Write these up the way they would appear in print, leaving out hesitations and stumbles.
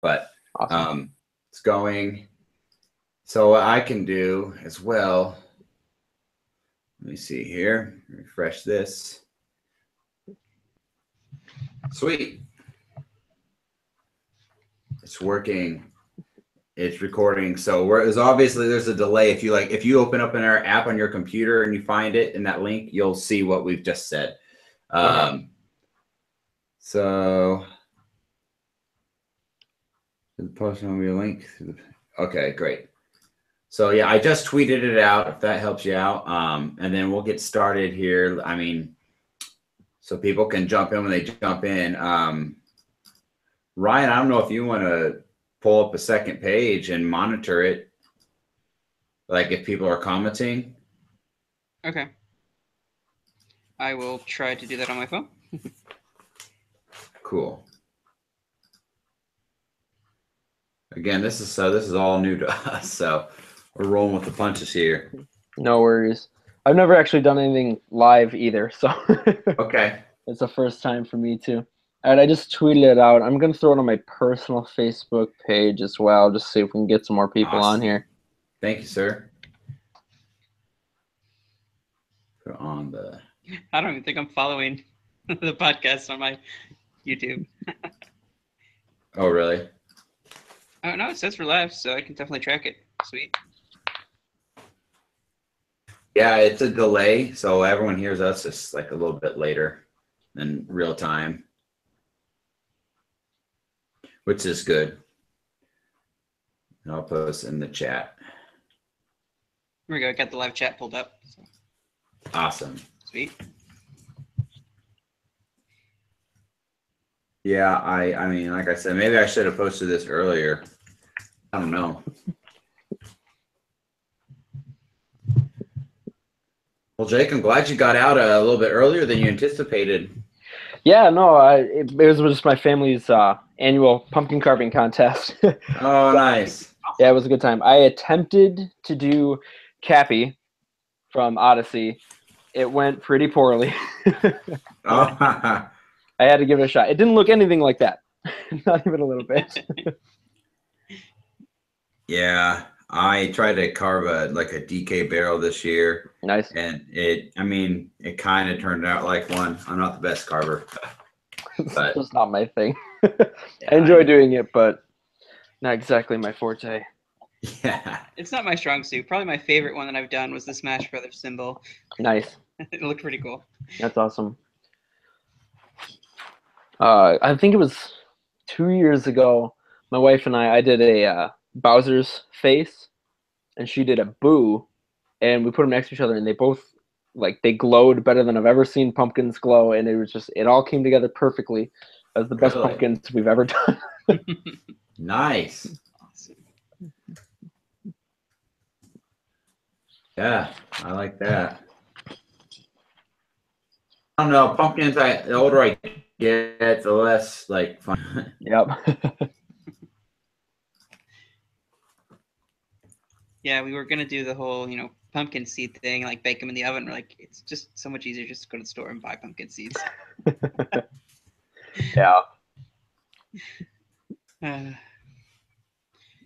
but Awesome. it's going. So what I can do as well, let me see here, refresh this. Sweet. It's working. It's recording. So there's obviously there's a delay. If you open up our app on your computer and you find it in that link, you'll see what we've just said. Okay. So the post will be a link. Okay, great. So yeah, I just tweeted it out. If that helps you out, and then we'll get started here. I mean, so people can jump in when they jump in. Ryan, I don't know if you want to pull up a second page and monitor it, like if people are commenting. Okay. I will try to do that on my phone. Cool. Again, this is all new to us, so we're rolling with the punches here. No worries. I've never actually done anything live either, so Okay. it's the first time for me too. All right, I just tweeted it out. I'm gonna throw it on my personal Facebook page as well, just see if we can get some more people on Awesome. here. Thank you, sir. Put on the. I don't even think I'm following the podcast on my YouTube. Oh, really? Oh no, it says for live, so I can definitely track it. Sweet. Yeah, it's a delay, so everyone hears us just like a little bit later than real time, which is good. And I'll post in the chat. Here we go. I got the live chat pulled up. So. Awesome. Sweet. Yeah, I mean, like I said, maybe I should have posted this earlier. I don't know. Well, Jake, I'm glad you got out a little bit earlier than you anticipated. Yeah, no, it was just my family's annual pumpkin carving contest. Oh, nice. Yeah, it was a good time. I attempted to do Cappy from Odyssey. It went pretty poorly. Oh, I had to give it a shot. It didn't look anything like that. Not even a little bit. yeah, I tried to carve a DK barrel this year. Nice. And it kind of turned out like one. I'm not the best carver, but It's just not my thing. yeah, I enjoy doing it, but not exactly my forte. Yeah. It's not my strong suit. Probably my favorite one that I've done was the Smash Brothers symbol. Nice. It looked pretty cool. That's awesome. I think it was 2 years ago. My wife and I did a Bowser's face, and she did a Boo, and we put them next to each other, and they both they glowed better than I've ever seen pumpkins glow, and it all came together perfectly. As the best Really? pumpkins we've ever done. Nice. Awesome. Yeah, I like that. I don't know, pumpkins. The older I get, the less fun. Yep. Yeah, we were gonna do the whole, pumpkin seed thing, like bake them in the oven. We're like, it's just so much easier just to go to the store and buy pumpkin seeds. Yeah.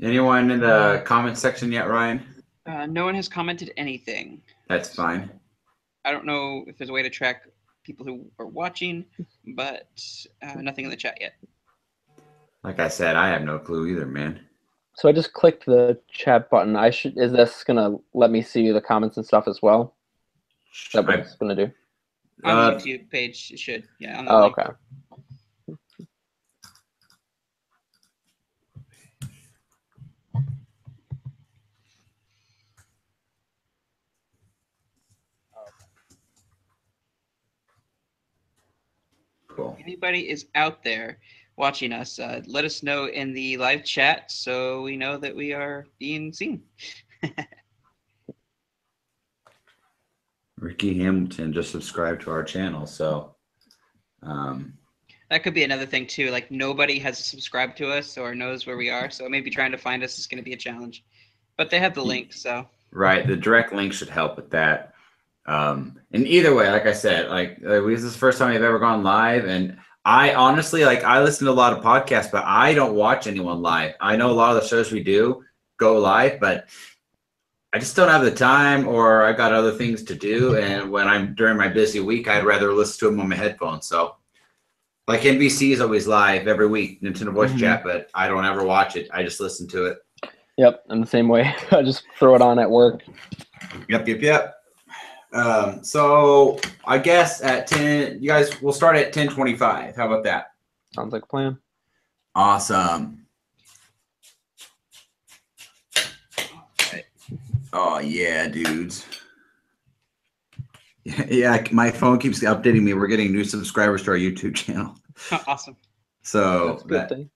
Anyone in the comment section yet, Ryan? No one has commented anything. That's fine. I don't know if there's a way to track people who are watching, but nothing in the chat yet. Like I said, I have no clue either, man. So I just clicked the chat button. Is this gonna let me see the comments and stuff as well? Is that what it's gonna do? On the YouTube page, it should. Yeah. On the link. Okay. Cool. Anybody is out there watching us, let us know in the live chat so we know that we are being seen. Ricky Hamilton just subscribed to our channel, so that could be another thing too. Like nobody has subscribed to us or knows where we are, so maybe trying to find us is going to be a challenge. But they have the link, so right. The direct link should help with that. And either way, like I said, this is the first time I've ever gone live, and I honestly, like, I listen to a lot of podcasts, but I don't watch anyone live. I know a lot of the shows we do go live, but I just don't have the time, or I got other things to do. And when I'm during my busy week, I'd rather listen to them on my headphones. So, like, NBC is always live every week, Nintendo Voice Chat, but I don't ever watch it. I just listen to it. Yep, in the same way. I just throw it on at work. Yep. So I guess at 10, you guys will start at 10:25. How about that? Sounds like a plan. Awesome. Oh yeah, dudes. Yeah, my phone keeps updating me. We're getting new subscribers to our YouTube channel. Awesome. So That's a good thing.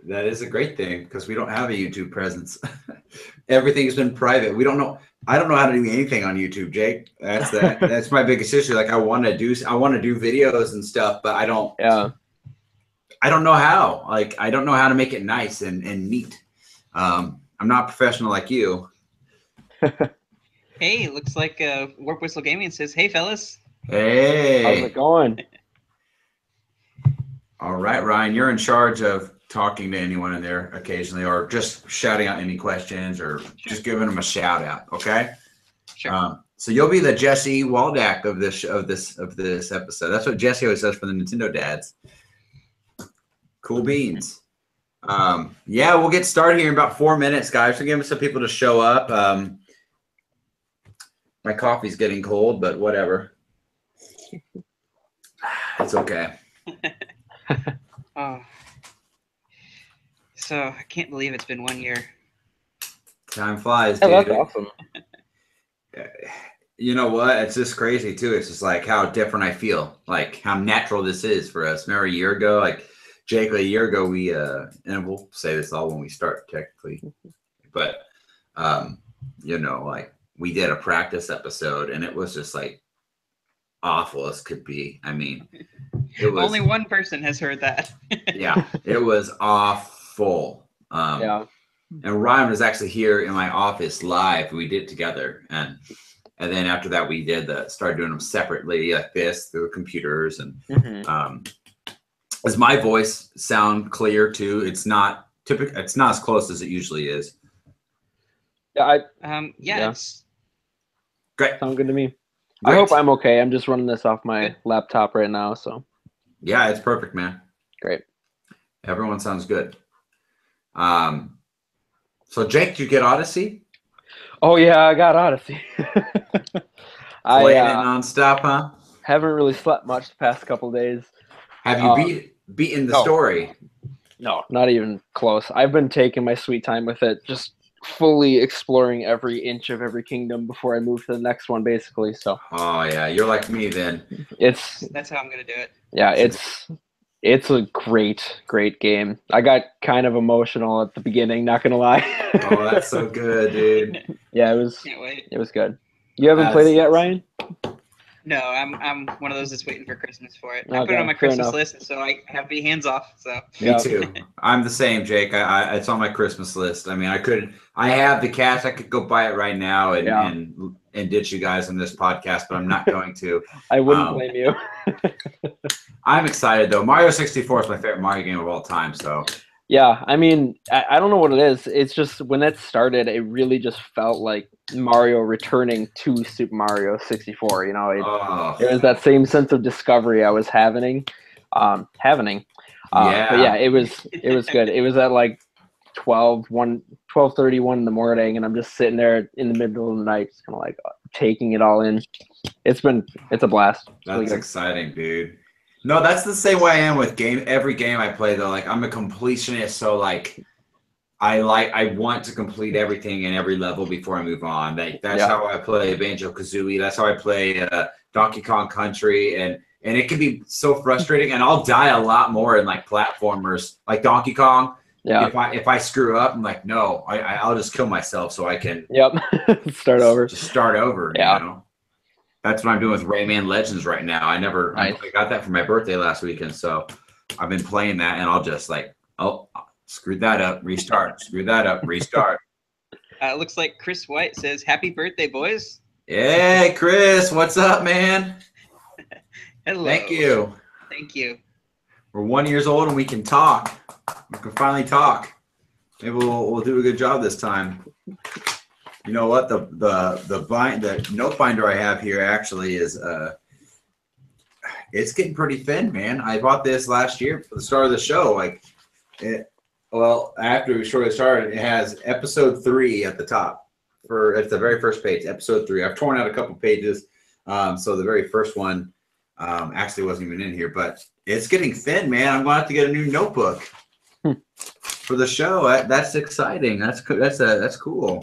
That is a great thing because we don't have a YouTube presence. Everything's been private. We don't know. I don't know how to do anything on YouTube, Jake. That's my biggest issue. Like I want to do videos and stuff, but I don't know how. Like I don't know how to make it nice and neat. I'm not professional like you. Hey, looks like Warp Whistle Gaming says, "Hey, fellas." Hey. How's it going? All right, Ryan, you're in charge of talking to anyone in there occasionally, or just shouting out any questions, or just giving them a shout out. Okay. Sure. So you'll be the Jesse Waldack of this episode. That's what Jesse always says for the Nintendo dads. Cool beans. Yeah, we'll get started here in about 4 minutes, guys. So give some people to show up. My coffee's getting cold, but whatever. It's okay. Oh. So I can't believe it's been 1 year. Time flies, dude. That's awesome. You know what? It's just crazy too. It's just like how different I feel, like how natural this is for us. Remember a year ago, like Jake, a year ago, we and we'll say this all when we start technically, but you know, like we did a practice episode and it was just like awful as could be. I mean, it was only one person has heard that. Yeah, it was awful. Yeah. And Ryan was actually here in my office live. We did it together, and then after that, we started doing them separately, like this through computers. And does my voice sound clear too? It's not typical. It's not as close as it usually is. Yeah. Yeah. It's Great. Sound good to me. Great. I hope I'm okay. I'm just running this off my laptop right now, so. Yeah, it's perfect, man. Great. Everyone sounds good. So Jake, did you get Odyssey? Oh yeah, I got Odyssey. Playing it nonstop, huh? Haven't really slept much the past couple days. Have you beaten the story? No, not even close. I've been taking my sweet time with it, just fully exploring every inch of every kingdom before I move to the next one, basically. So. Oh yeah, you're like me then. That's how I'm gonna do it. Yeah, it's a great game. I got kind of emotional at the beginning, not gonna lie. Oh, that's so good, dude. Yeah, it was. Can't wait. It was good. You haven't played it yet, Ryan? No, I'm one of those that's waiting for Christmas for it. Okay, I put it on my fair Christmas enough. list, so I have to be hands off. So Me too. I'm the same, Jake. It's on my Christmas list. I mean, I have the cash. I could go buy it right now and ditch you guys on this podcast, but I'm not going to. I wouldn't blame you. I'm excited though. Mario 64 is my favorite Mario game of all time. So yeah, I mean, I don't know what it is. It's just when it started, it really just felt like Mario returning to Super Mario 64. You know, it was that same sense of discovery I was having. But yeah, it was good. It was at like 12:31 in the morning, and I'm just sitting there in the middle of the night, just kind of like taking it all in. It's a blast. That's exciting, dude. No, that's the same way I am with every game I play though. Like I'm a completionist, so like I want to complete everything in every level before I move on. That's how I play Banjo-Kazooie. That's how I play Donkey Kong Country, and it can be so frustrating. And I'll die a lot more in like platformers, like Donkey Kong. Yeah. If I screw up, I'm like, no, I'll just kill myself so I can. Yep. Start over. Just start over. Yeah. You know? That's what I'm doing with Rayman Legends right now. I got that for my birthday last weekend, so I've been playing that, and I'll just like, oh, screw that up, restart. Screw that up, restart. Looks like Chris White says, "Happy birthday, boys!" Hey, Chris, what's up, man? Hello. Thank you. Thank you. We're 1 year old and we can talk. We can finally talk. Maybe we'll do a good job this time. You know what? The note binder I have here actually is it's getting pretty thin, man. I bought this last year for the start of the show. After we shortly started, it has episode 3 at the top. It's the very first page, episode 3. I've torn out a couple pages, so the very first one actually wasn't even in here. But it's getting thin, man. I'm going to have to get a new notebook for the show. That's exciting. That's cool.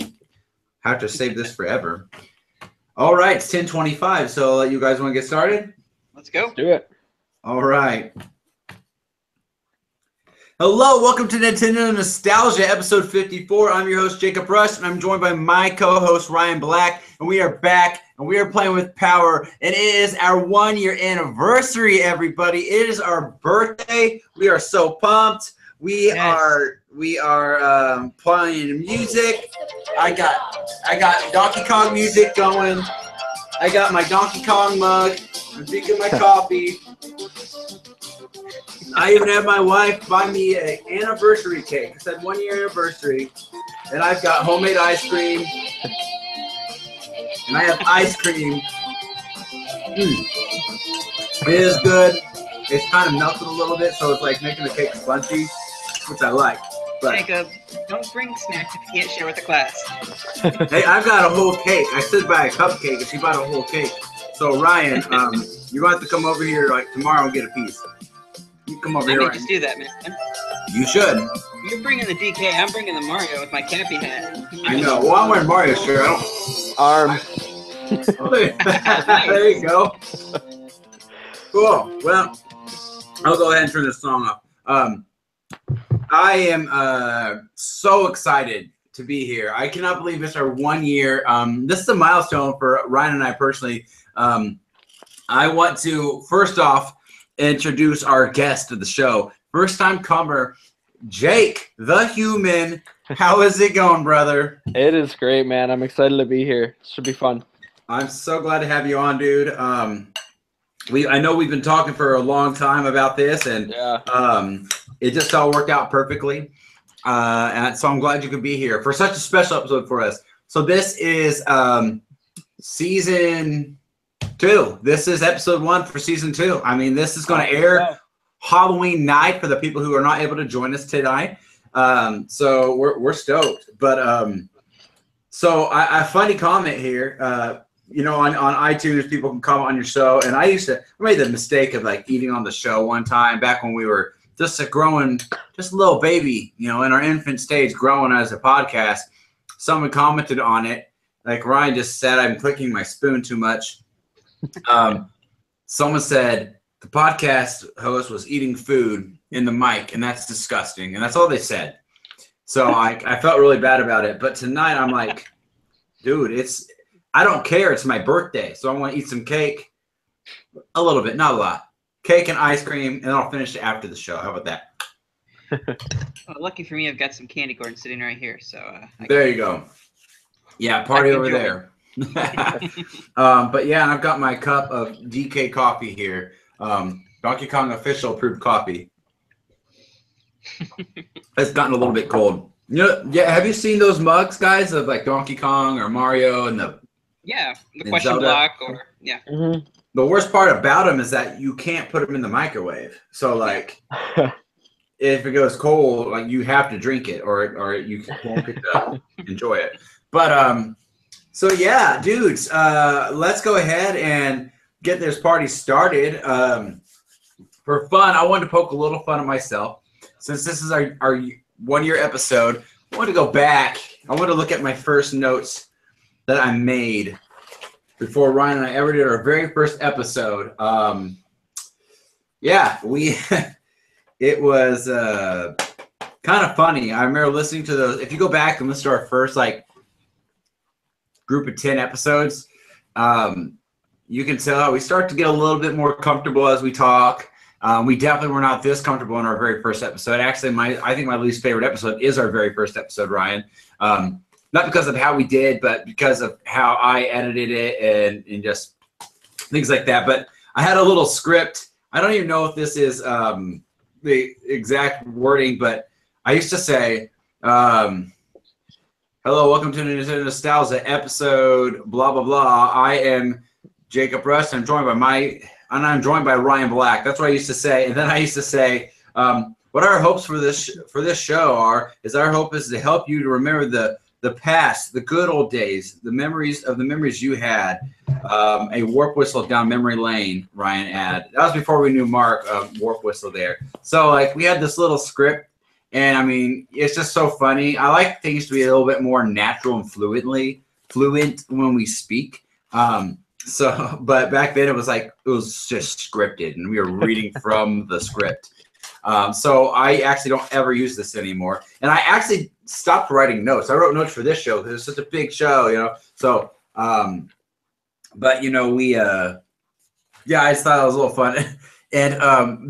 Have to save this forever. All right, it's 10:25. So you guys want to get started? Let's go. Let's do it. All right. Hello, welcome to Nintendo Nostalgia, episode 54. I'm your host, Jacob Rush, and I'm joined by my co-host, Ryan Black, and we are back, and we are playing with power, and it is our 1 year anniversary, everybody. It is our birthday. We are so pumped. We are playing music. I got Donkey Kong music going. I got my Donkey Kong mug. I'm drinking my coffee. I even had my wife buy me an anniversary cake. It said 1 year anniversary. And I've got homemade ice cream. And I have ice cream. It is good. It's kind of melted a little bit, so it's like making the cake spongy, which I like. But Jacob, don't bring snacks if you can't share with the class. hey, I've got a whole cake. I said buy a cupcake, and she bought a whole cake. So Ryan, you're going to have to come over here like tomorrow and get a piece. You come over here. I may just do that, man. You should. You're bringing the DK. I'm bringing the Mario with my cappy hat. I know. Well, I'm wearing Mario shirt. Arms. There you go. Cool. Well, I'll go ahead and turn this song off. I am so excited to be here. I cannot believe it's our 1 year. This is a milestone for Ryan and I personally. I want to, first off, introduce our guest of the show. First time comer, Jake, the human. How is it going, brother? It is great, man. I'm excited to be here. Should be fun. I'm so glad to have you on, dude. I know we've been talking for a long time about this, and it just all worked out perfectly. And so I'm glad you could be here for such a special episode for us. So this is season 2. This is episode 1 for season 2. I mean, this is going to air Halloween night for the people who are not able to join us tonight. So we're stoked. But so I funny comment here. You know, on iTunes, people can comment on your show. And I made the mistake of like eating on the show one time back when we were just a little baby, you know, in our infant stage, growing as a podcast. Someone commented on it. Like Ryan just said, I'm clicking my spoon too much. Someone said the podcast host was eating food in the mic, and that's disgusting. And that's all they said. So I felt really bad about it. But tonight I'm like, dude, I don't care. It's my birthday. So I want to eat some cake. A little bit, not a lot. Cake and ice cream, and I'll finish it after the show. How about that? Well, lucky for me, I've got some candy corn sitting right here. So there you go. Yeah, party over there. But yeah, and I've got my cup of DK coffee here. Donkey Kong official approved coffee. It's gotten a little bit cold. You know, yeah. Have you seen those mugs, guys, of like Donkey Kong or Mario and the question Zelda? block or Mm-hmm. The worst part about them is that you can't put them in the microwave. So like, if it goes cold, like you have to drink it, or you won't get to enjoy it. But so yeah, dudes, let's go ahead and get this party started. For fun, I wanted to poke a little fun at myself. Since this is our 1 year episode, I want to go back. I want to look at my first notes that I made before Ryan and I ever did our very first episode. It was kind of funny. I remember listening to those. If you go back and listen to our first like group of 10 episodes, you can tell we start to get a little bit more comfortable as we talk. We definitely were not this comfortable in our very first episode. Actually, I think my least favorite episode is our very first episode, Ryan. Not because of how we did, but because of how I edited it and just things like that. But I had a little script. I don't even know if this is the exact wording, but I used to say, hello, welcome to Nintendo Nostalgia episode, blah, blah, blah. I am Jacob Rush. I'm joined by Ryan Black. That's what I used to say. And then I used to say, what our hopes for this show is our hope is to help you to remember the past, the good old days, the memories you had. A warp whistle down memory lane, Ryan had. That was before we knew Mark, warp whistle there. So like we had this little script, and I mean, it's just so funny. I like things to be a little bit more natural and fluent when we speak. But back then it was just scripted, and we were reading from the script. So I actually don't ever use this anymore. And I actually stopped writing notes. I wrote notes for this show because it's such a big show, you know. So, but you know, I just thought it was a little fun. And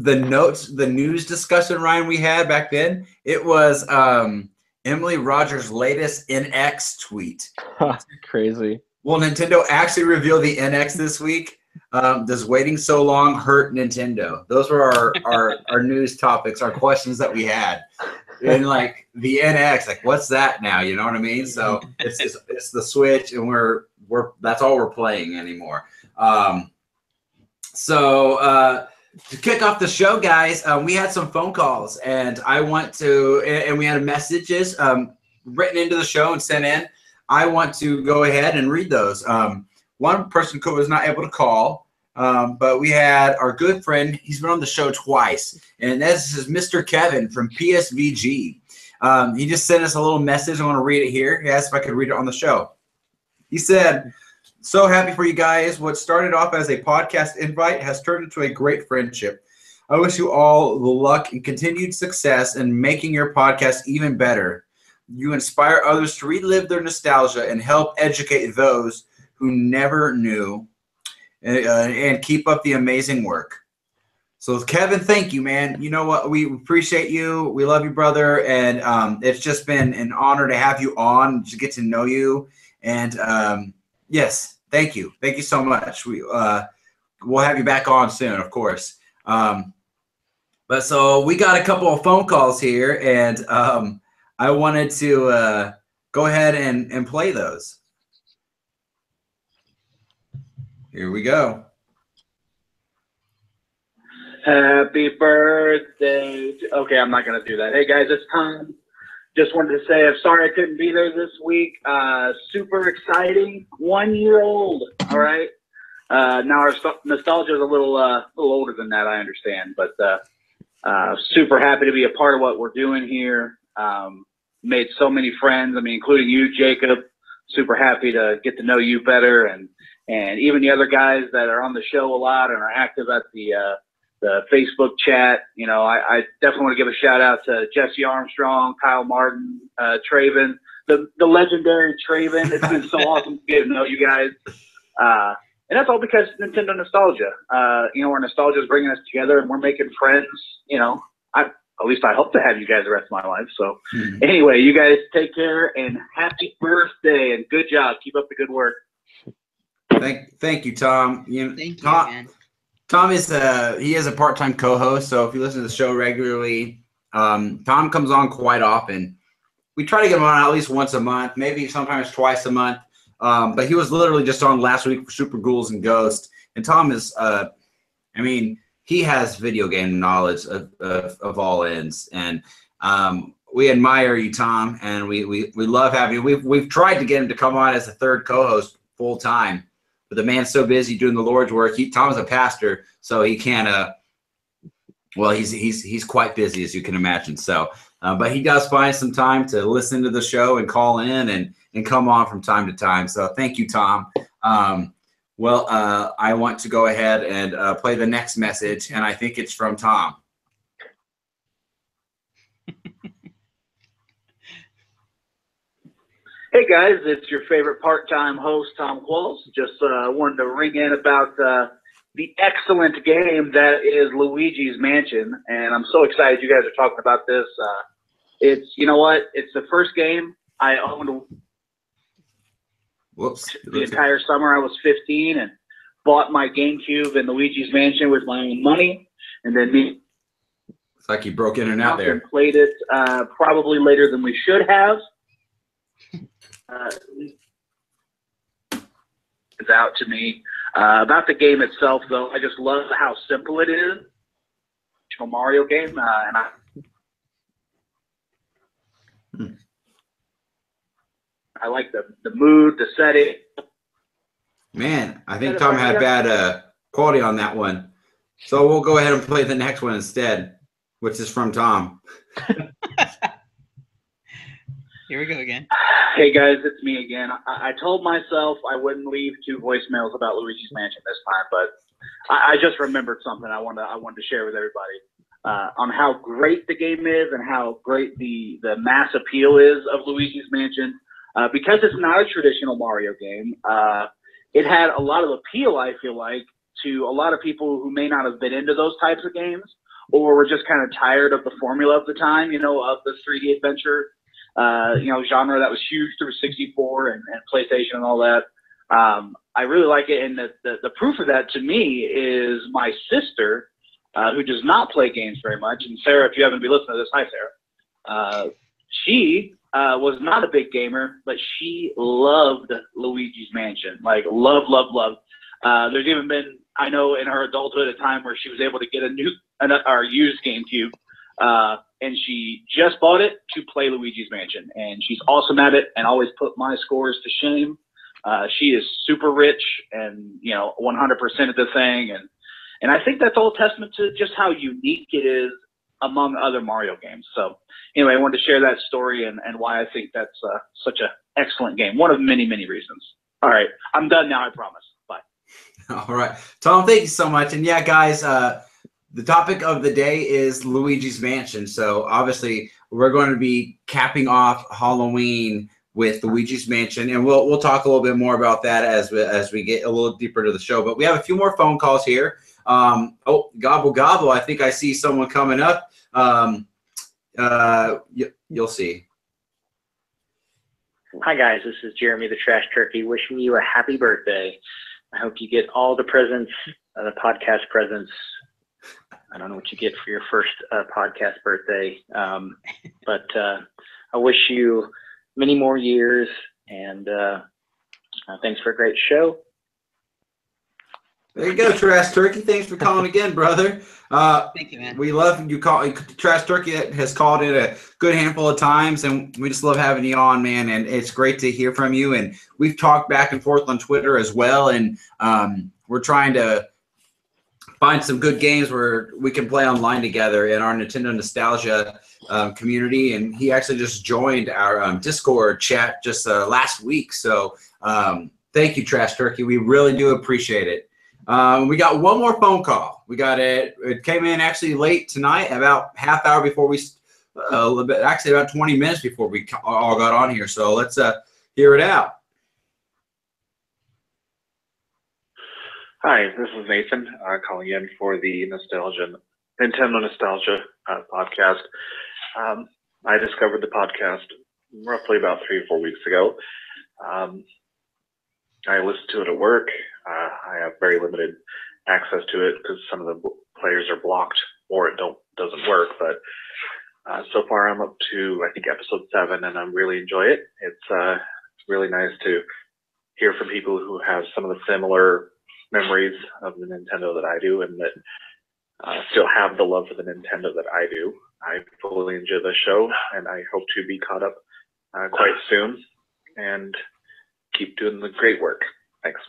the news discussion, Ryan, we had back then, it was Emily Rogers' latest NX tweet. Crazy. Will Nintendo actually reveal the NX this week? Does waiting so long hurt Nintendo? Those were our news topics, our questions that we had. And like the NX, like what's that now? You know what I mean? So it's the Switch, and we're that's all we're playing anymore. So to kick off the show, guys, we had some phone calls, and we had messages written into the show and sent in. I want to go ahead and read those. One person was not able to call, but we had our good friend. He's been on the show twice, and this is Mr. Kevin from PSVG. He just sent us a little message. I want to read it here. He asked if I could read it on the show. He said, "So happy for you guys. What started off as a podcast invite has turned into a great friendship. I wish you all the luck and continued success in making your podcast even better. You inspire others to relive their nostalgia and help educate those who never knew, and keep up the amazing work." So Kevin, thank you, man. You know what? We appreciate you. We love you, brother. And it's just been an honor to have you on, to get to know you. And yes, thank you. Thank you so much. We'll have you back on soon, of course. But so we got a couple of phone calls here, and I wanted to go ahead and play those. Here we go. Happy birthday. Okay, I'm not going to do that. Hey, guys, it's Tom. Just wanted to say I'm sorry I couldn't be there this week. Super exciting. 1 year old. All right. Now our nostalgia is a little older than that, I understand. But super happy to be a part of what we're doing here. Made so many friends. I mean, including you, Jacob. Super happy to get to know you better, and even the other guys that are on the show a lot and are active at the Facebook chat. You know, I definitely want to give a shout out to Jesse Armstrong, Kyle Martin, Traven, the legendary Traven. It's been so awesome to get to know you guys. And that's all because Nintendo nostalgia. You know, our nostalgia is bringing us together, and we're making friends. You know, at least I hope to have you guys the rest of my life. So anyway, you guys take care, and happy birthday, and good job. Keep up the good work. Thank you, Tom. Thank you, man. Tom is he is a part-time co-host, so if you listen to the show regularly, Tom comes on quite often. We try to get him on at least once a month, maybe sometimes twice a month. But he was literally just on last week for Super Ghouls and Ghosts. And Tom is, I mean, he has video game knowledge of all ends. And we admire you, Tom, and we love having you. We've tried to get him to come on as a third co-host full time, but the man's so busy doing the Lord's work. Tom's a pastor, so he can't. Well, he's quite busy, as you can imagine. So, but he does find some time to listen to the show and call in and come on from time to time. So, thank you, Tom. Well, I want to go ahead and play the next message, and I think it's from Tom. Hey guys, it's your favorite part-time host, Tom Qualls. Just wanted to ring in about the excellent game that is Luigi's Mansion, and I'm so excited you guys are talking about this. It's, you know what, it's the first game I owned. Whoops. The entire summer I was 15 and bought my GameCube and Luigi's Mansion with my own money, and then like you broke in and out there. Played it probably later than we should have. It's out to me. About the game itself, though, I just love how simple it is. It's a Mario game, and I like the mood, the setting. Man, I think Tom had bad quality on that one. So we'll go ahead and play the next one instead, which is from Tom. Here we go again. Hey guys, it's me again. I told myself I wouldn't leave 2 voicemails about Luigi's Mansion this time, but I just remembered something I wanted to share with everybody on how great the game is and how great the mass appeal is of Luigi's Mansion. Because it's not a traditional Mario game, it had a lot of appeal, I feel like, to a lot of people who may not have been into those types of games or were just kind of tired of the formula of the time, of the 3D adventure genre that was huge through 64 and PlayStation and all that. I really like it, and the proof of that to me is my sister, who does not play games very much. And Sarah, if you happen to be listening to this, hi Sarah. She was not a big gamer, but she loved Luigi's Mansion, like love. There's even been, I know, in her adulthood, a time where she was able to get a used GameCube. And she just bought it to play Luigi's Mansion, and she's awesome at it and always put my scores to shame. She is super rich and 100% of the thing, and I think that's all testament to just how unique it is among other Mario games. So anyway, I wanted to share that story and why I think that's such an excellent game. One of many reasons. All right, I'm done now. I promise. Bye. All right, Tom, thank you so much. And yeah, guys. The topic of the day is Luigi's Mansion. So obviously we're going to be capping off Halloween with Luigi's Mansion, and we'll talk a little bit more about that as we get a little deeper into the show. But we have a few more phone calls here. Oh, gobble. I think I see someone coming up. You'll see. Hi guys, this is Jeremy the Trash Turkey wishing you a happy birthday. I hope you get all the presents, the podcast presents. I don't know what you get for your first podcast birthday, but I wish you many more years, and thanks for a great show. There you go, Trash Turkey. Thanks for calling again, brother. Thank you, man. We love you. Trash Turkey has called in a good handful of times, and we just love having you on, man. And it's great to hear from you. And we've talked back and forth on Twitter as well, and we're trying to find some good games where we can play online together in our Nintendo Nostalgia community. And he actually just joined our Discord chat just last week. So thank you, Trash Turkey. We really do appreciate it. We got one more phone call. We got it. It came in actually late tonight, about half hour before we, a little bit, actually about 20 minutes before we all got on here. So let's hear it out. Hi, this is Nathan calling in for the Nintendo Nostalgia podcast. I discovered the podcast roughly about 3 or 4 weeks ago. I listen to it at work. I have very limited access to it because some of the players are blocked or it doesn't work. But so far I'm up to, I think, episode 7, and I really enjoy it. It's really nice to hear from people who have some of the similar memories of the Nintendo that I do, and that still have the love for the Nintendo that I do. I fully enjoy the show, and I hope to be caught up quite soon and keep doing the great work. Thanks.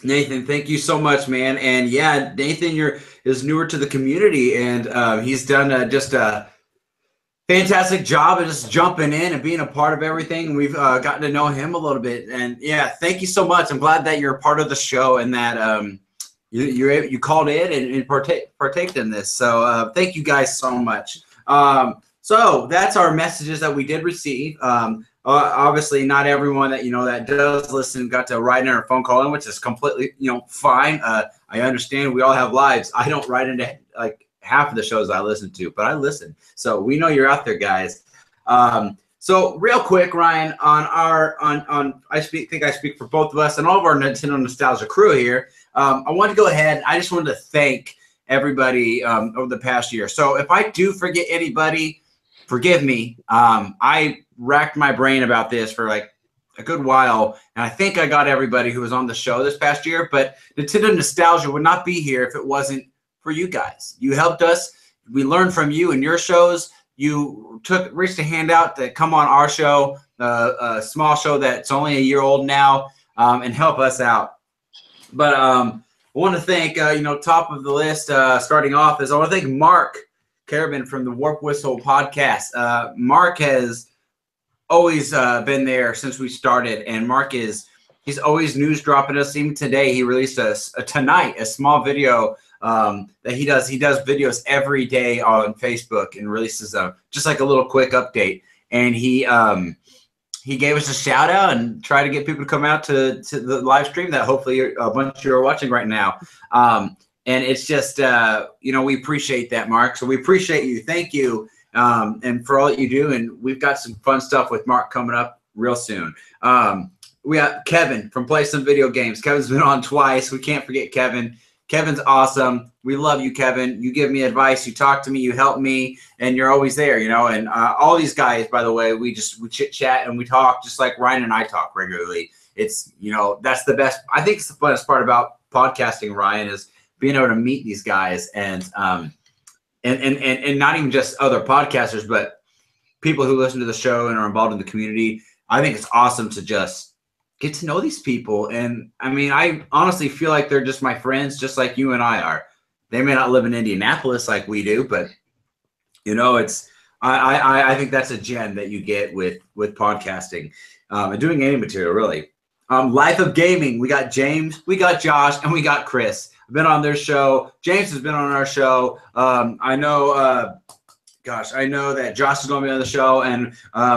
Nathan, thank you so much, man. And yeah, Nathan is newer to the community, and he's done just a fantastic job of just jumping in and being a part of everything. We've gotten to know him a little bit, and yeah, thank you so much. I'm glad that you're a part of the show and that you called in and partaked in this. So thank you guys so much. So that's our messages that we did receive. Obviously, not everyone that that does listen got to write in or phone call in, which is completely fine. I understand we all have lives. I don't write into like half of the shows I listen to, but I listen. So we know you're out there, guys. So real quick, Ryan, on I think I speak for both of us and all of our Nintendo Nostalgia crew here. I want to go ahead. I just wanted to thank everybody over the past year. So if I do forget anybody, forgive me. I racked my brain about this for like a good while, and I think I got everybody who was on the show this past year, but Nintendo Nostalgia would not be here if it wasn't for you guys. You helped us. We learned from you and your shows. You reached a hand out to come on our show, a small show that's only a year old now, and help us out. But I want to thank, top of the list, starting off, is I want to thank Mark Carabin from the Warp Whistle podcast. Mark has always been there since we started, and Mark he's always news dropping us. Even today, he released tonight a small video that he does. He does videos every day on Facebook and releases just like a little quick update. And he gave us a shout out and tried to get people to come out to the live stream that hopefully a bunch of you are watching right now. And it's just, we appreciate that, Mark. So we appreciate you. Thank you. And for all that you do. And we've got some fun stuff with Mark coming up real soon. We got Kevin from Play Some Video Games. Kevin's been on twice. We can't forget Kevin. Kevin's awesome. We love you, Kevin. You give me advice. You talk to me. You help me. And you're always there, And all these guys, by the way, we chit-chat and we talk just like Ryan and I talk regularly. It's, that's the best. I think it's the funnest part about podcasting, Ryan, is being able to meet these guys and not even just other podcasters, but people who listen to the show and are involved in the community. I think it's awesome to just get to know these people. And I mean, I honestly feel like they're just my friends, just like you and I are. They may not live in Indianapolis like we do, but I think that's a gem that you get with podcasting and doing any material, really. Life of Gaming. We got James, we got Josh, and we got Chris. I've been on their show. James has been on our show. I know that Josh is going to be on the show, and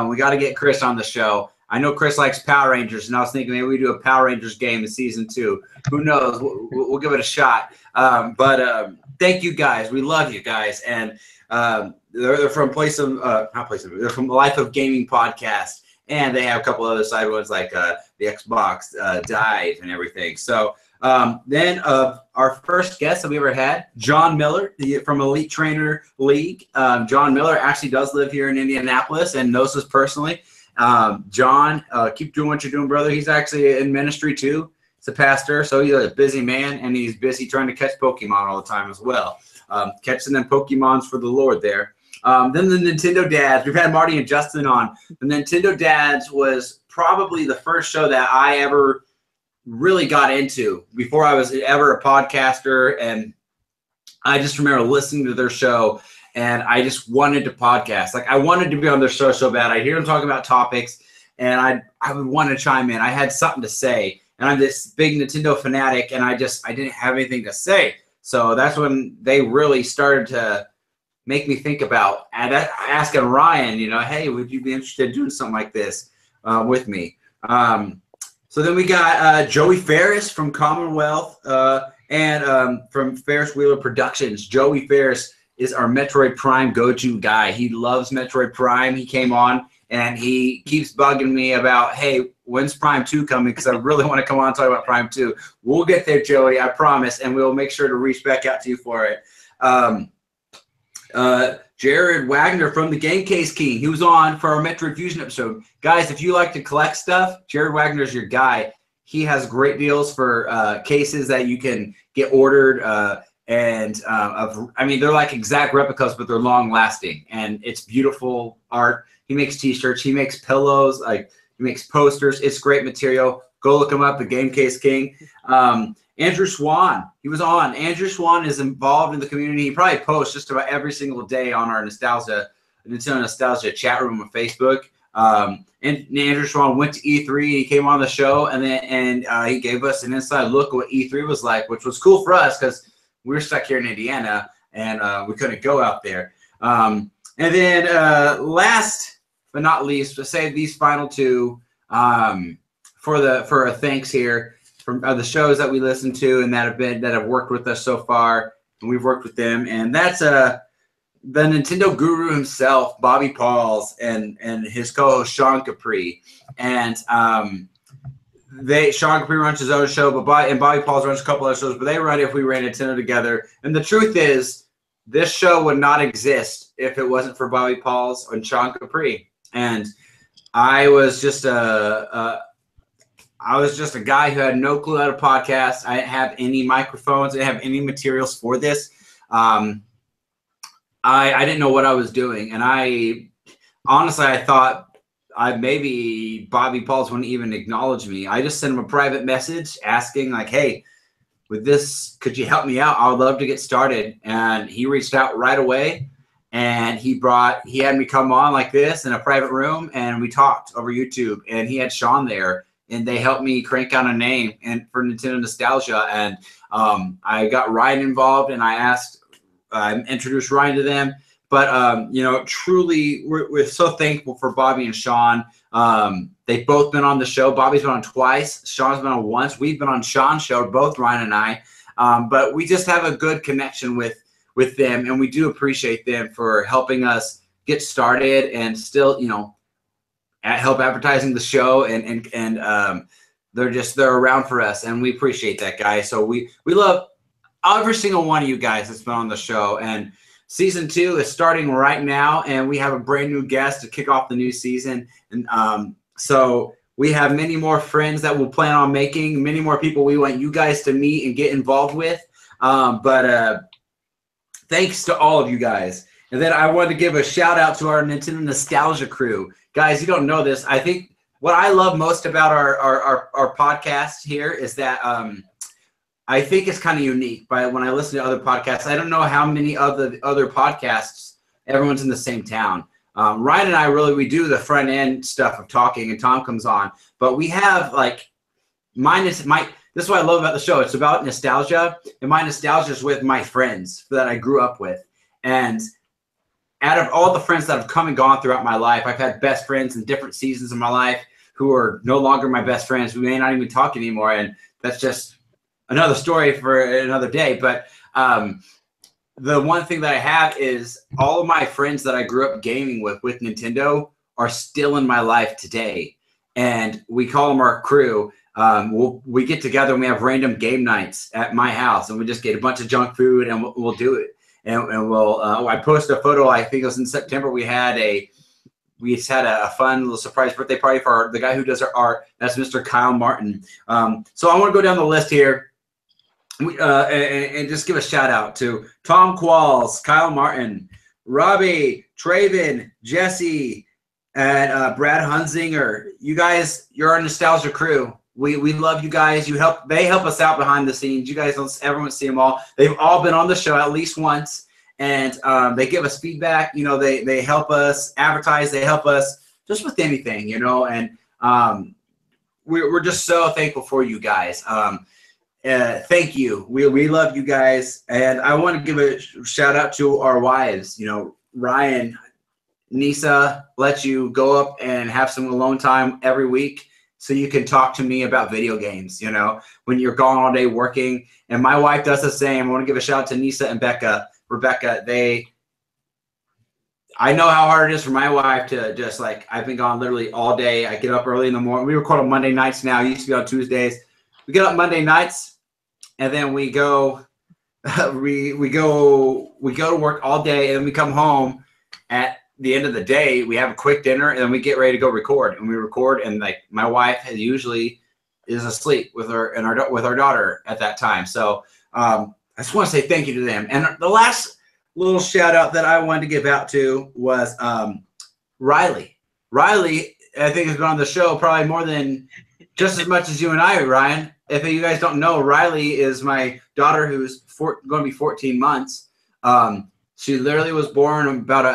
we got to get Chris on the show. I know Chris likes Power Rangers, and I was thinking maybe we do a Power Rangers game in season 2. Who knows? We'll give it a shot. But thank you guys. We love you guys, and they're from They're from Life of Gaming podcast, and they have a couple other side ones like the Xbox Dive and everything. So then our first guest that we ever had, John Miller from Elite Trainer League. John Miller actually does live here in Indianapolis and knows us personally. John, keep doing what you're doing, brother. He's actually in ministry too. He's a pastor, so he's a busy man, and he's busy trying to catch Pokemon all the time as well. Catching them Pokemons for the Lord there. Then the Nintendo Dads. We've had Marty and Justin on. The Nintendo Dads was probably the first show that I ever really got into before I was ever a podcaster, and I just remember listening to their show, and I just wanted to podcast. Like, I wanted to be on their show so bad. I hear them talking about topics, and I would want to chime in. I had something to say, and I'm this big Nintendo fanatic, and I didn't have anything to say. So that's when they really started to make me think about asking Ryan, hey, would you be interested in doing something like this with me? So then we got Joey Ferris from Commonwealth and from Ferris Wheeler Productions. Joey Ferris is our Metroid Prime go-to guy. He loves Metroid Prime. He came on, and he keeps bugging me about, hey, when's Prime 2 coming? Because I really want to come on and talk about Prime 2. We'll get there, Joey, I promise, and we'll make sure to reach back out to you for it. Jared Wagner from the Game Case King. He was on for our Metroid Fusion episode. Guys, if you like to collect stuff, Jared Wagner's your guy. He has great deals for cases that you can get ordered. They're like exact replicas, but they're long lasting, and it's beautiful art. He makes t-shirts, he makes pillows, he makes posters. It's great material. Go look him up, the Game Case King. Andrew Swan, he was on. Andrew Swan is involved in the community. He probably posts just about every single day on our Nintendo Nostalgia chat room on Facebook. And Andrew Swan went to E3. He came on the show, and he gave us an inside look at what E3 was like, which was cool for us because we were stuck here in Indiana, and we couldn't go out there. And then last but not least, we'll save these final two for a thanks here from the shows that we listen to and that have worked with us so far, and we've worked with them. And that's the Nintendo guru himself, Bobby Pauls, and his co-host Sean Capri. And Sean Capri runs his own show, and Bobby Pauls runs a couple other shows, but they run If We Ran Nintendo together. And the truth is, this show would not exist if it wasn't for Bobby Pauls and Sean Capri. And I was just a guy who had no clue how to podcast. I didn't have any microphones. I didn't have any materials for this. I didn't know what I was doing. And I thought maybe Bobby Pauls wouldn't even acknowledge me. I just sent him a private message asking like, hey, with this, could you help me out? I would love to get started. And he reached out right away. And he had me come on like this in a private room, and we talked over YouTube. And he had Sean there, and they helped me crank out a name and for Nintendo Nostalgia. And I got Ryan involved, and I introduced Ryan to them. But truly, we're so thankful for Bobby and Sean. They've both been on the show. Bobby's been on twice. Sean's been on once. We've been on Sean's show, both Ryan and I. But we just have a good connection with them, and we do appreciate them for helping us get started and still, help advertising the show, and they're around for us, and we appreciate that, guys. So we love every single one of you guys that's been on the show, and season 2 is starting right now, and we have a brand new guest to kick off the new season, and so we have many more friends that we'll plan on making, many more people we want you guys to meet and get involved with, but thanks to all of you guys. And then I wanted to give a shout out to our Nintendo Nostalgia crew. Guys, you don't know this. I think what I love most about our podcast here is that I think it's kind of unique. But when I listen to other podcasts, I don't know how many of the other podcasts, everyone's in the same town. Ryan and I we do the front end stuff of talking, and Tom comes on. But we have this is what I love about the show. It's about nostalgia, and my nostalgia is with my friends that I grew up with. And out of all the friends that have come and gone throughout my life, I've had best friends in different seasons of my life who are no longer my best friends. We may not even talk anymore, and that's just another story for another day. But the one thing that I have is all of my friends that I grew up gaming with Nintendo are still in my life today. And we call them our crew. We get together and we have random game nights at my house, and we just get a bunch of junk food, and we'll do it. And we'll I posted a photo. I think it was in September. We just had a fun little surprise birthday party for the guy who does our art. That's Mr. Kyle Martin. So I want to go down the list here, and just give a shout out to Tom Qualls, Kyle Martin, Robbie, Traven, Jesse, and Brad Hunzinger. You guys, you're our nostalgia crew. We love you guys. They help us out behind the scenes. You guys don't everyone see them all. They've all been on the show at least once, and they give us feedback. They help us advertise. They help us just with anything, and we're just so thankful for you guys. Thank you. We love you guys, and I want to give a shout out to our wives. Ryan, Nisa lets you go up and have some alone time every week, so you can talk to me about video games, when you're gone all day working. And my wife does the same. I want to give a shout out to Nisa and Rebecca. I know how hard it is for my wife to just I've been gone literally all day. I get up early in the morning. We record on Monday nights now. It used to be on Tuesdays. We get up Monday nights, and then we go we go to work all day, and then we come home at the end of the day. We have a quick dinner, and then we get ready to go record. And we record, and my wife usually is asleep with our daughter at that time. So I just want to say thank you to them. And the last little shout out that I wanted to give out to was Riley. Riley, I think, has been on the show probably more than just as much as you and I, Ryan. If you guys don't know, Riley is my daughter who's going to be 14 months. She literally was born about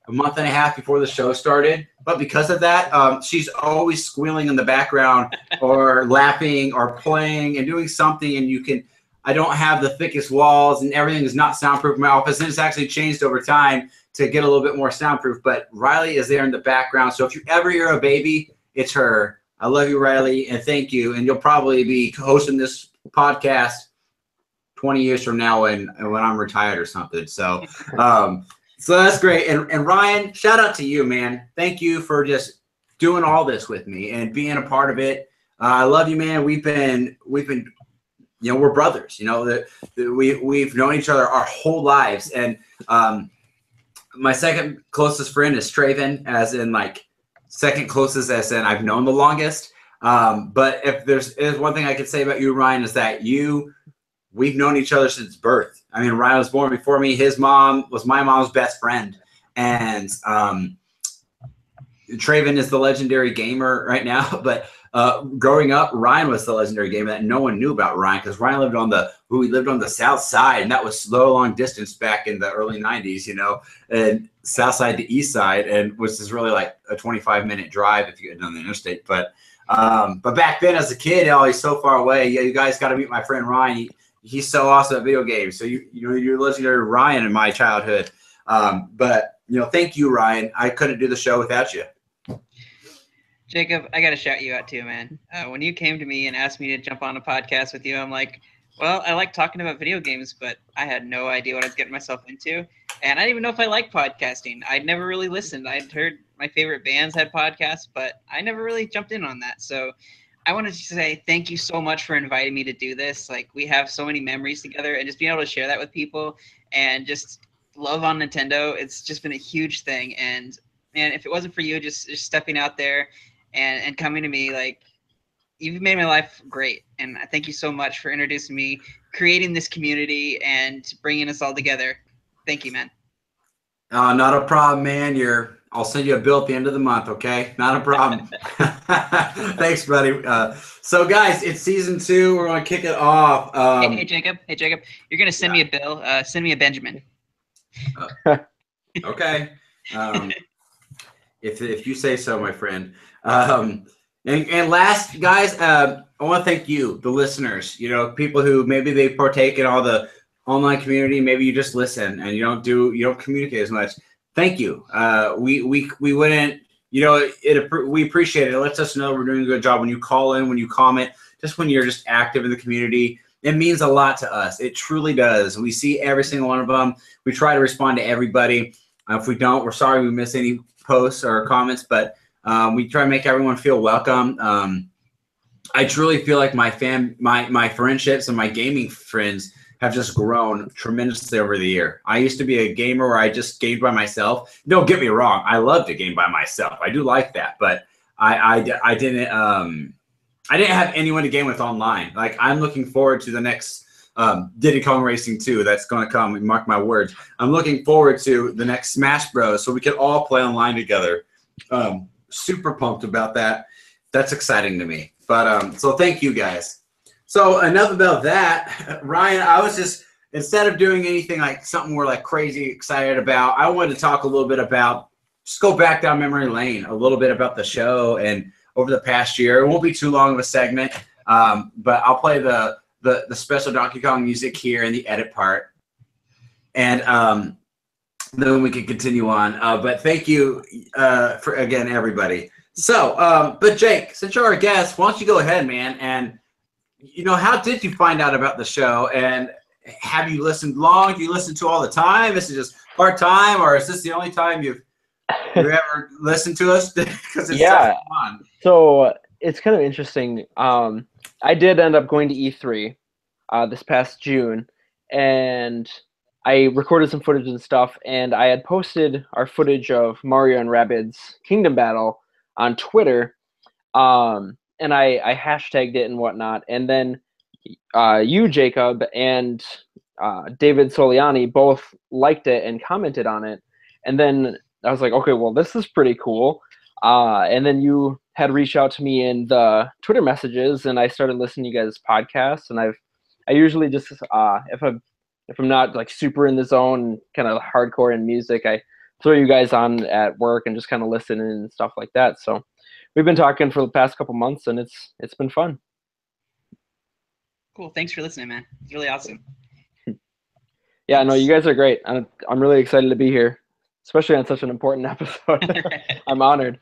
a month and a half before the show started. But because of that, she's always squealing in the background or laughing or playing and doing something. And I don't have the thickest walls, and everything is not soundproof in my office. And it's actually changed over time to get a little bit more soundproof. But Riley is there in the background. So if you ever hear a baby, it's her. I love you, Riley, and thank you. And you'll probably be hosting this podcast 20 years from now when I'm retired or something. So so that's great. And Ryan, shout out to you, man. Thank you for just doing all this with me and being a part of it. I love you, man. We've been, you know, we're brothers. You know, we've known each other our whole lives, and my second closest friend is Traven, as in like second closest, as in I've known the longest. But if there's one thing I could say about you, Ryan, is that we've known each other since birth. I mean, Ryan was born before me. His mom was my mom's best friend, and Traven is the legendary gamer right now, but growing up, Ryan was the legendary gamer that no one knew about Ryan, because Ryan lived on the south side, and that was slow long distance back in the early 90s, you know, and south side to east side, and which is really like a 25-minute drive if you get on the interstate. But back then as a kid, oh, he's so far away. Yeah, you guys got to meet my friend Ryan. He's so awesome at video games. So you're legendary Ryan in my childhood. But you know, thank you, Ryan. I couldn't do the show without you. Jacob, I got to shout you out too, man. When you came to me and asked me to jump on a podcast with you, I'm like, well, I like talking about video games, but I had no idea what I was getting myself into. And I didn't even know if I liked podcasting. I'd never really listened. I'd heard my favorite bands had podcasts, but I never really jumped in on that. So I wanted to say thank you so much for inviting me to do this. Like, we have so many memories together, and just being able to share that with people and just love on Nintendo, it's just been a huge thing. And man, if it wasn't for you just stepping out there and coming to me, like, you've made my life great. And I thank you so much for introducing me, creating this community, and bringing us all together. Thank you, man. Not a problem, man. I'll send you a bill at the end of the month, okay? Not a problem. Thanks, buddy. So, guys, it's season 2. We're going to kick it off. Hey, Jacob. You're going to send me a bill. Send me a Benjamin. Okay. If you say so, my friend. And last, guys, I want to thank you, the listeners. You know, people who maybe they partake in all the online community. Maybe you just listen and you don't communicate as much. Thank you. We wouldn't, you know, we appreciate it. It lets us know we're doing a good job when you call in, when you comment, just when you're just active in the community. It means a lot to us. It truly does. We see every single one of them. We try to respond to everybody. If we don't, we're sorry we miss any posts or comments, but we try to make everyone feel welcome. I truly feel like my friendships and my gaming friends have just grown tremendously over the year. I used to be a gamer where I just gamed by myself. Don't get me wrong, I love to game by myself. I do like that, but I didn't have anyone to game with online. Like, I'm looking forward to the next Diddy Kong Racing 2 that's going to come. Mark my words. I'm looking forward to the next Smash Bros. So we can all play online together. Super pumped about that. That's exciting to me. But so thank you guys. So enough about that. Ryan, I was just, instead of doing anything like something we're like crazy excited about, I wanted to talk a little bit about, just go back down memory lane, a little bit about the show and over the past year. It won't be too long of a segment, but I'll play the special Donkey Kong music here in the edit part. And then we can continue on. But thank you for, again, everybody. So, but Jake, since you're our guest, why don't you go ahead, man, and you know, how did you find out about the show, and have you listened long? Do you listen to all the time? Is it just part time, or is this the only time you've ever listened to us? Because it's so fun. So it's kind of interesting. I did end up going to E3 this past June, and I recorded some footage and stuff, and I had posted our footage of Mario and Rabbids Kingdom Battle on Twitter. And I hashtagged it and whatnot. And then you, Jacob, and David Soliani both liked it and commented on it. And then I was like, okay, well, this is pretty cool. And then you had reached out to me in the Twitter messages, and I started listening to you guys' podcasts. And I usually just, if I'm not like super in the zone, kind of hardcore in music, I throw you guys on at work and just kind of listen and stuff like that. So we've been talking for the past couple months, and it's been fun. Cool. Thanks for listening, man. It's really awesome. Yeah, no, you guys are great. I'm really excited to be here, especially on such an important episode. I'm honored.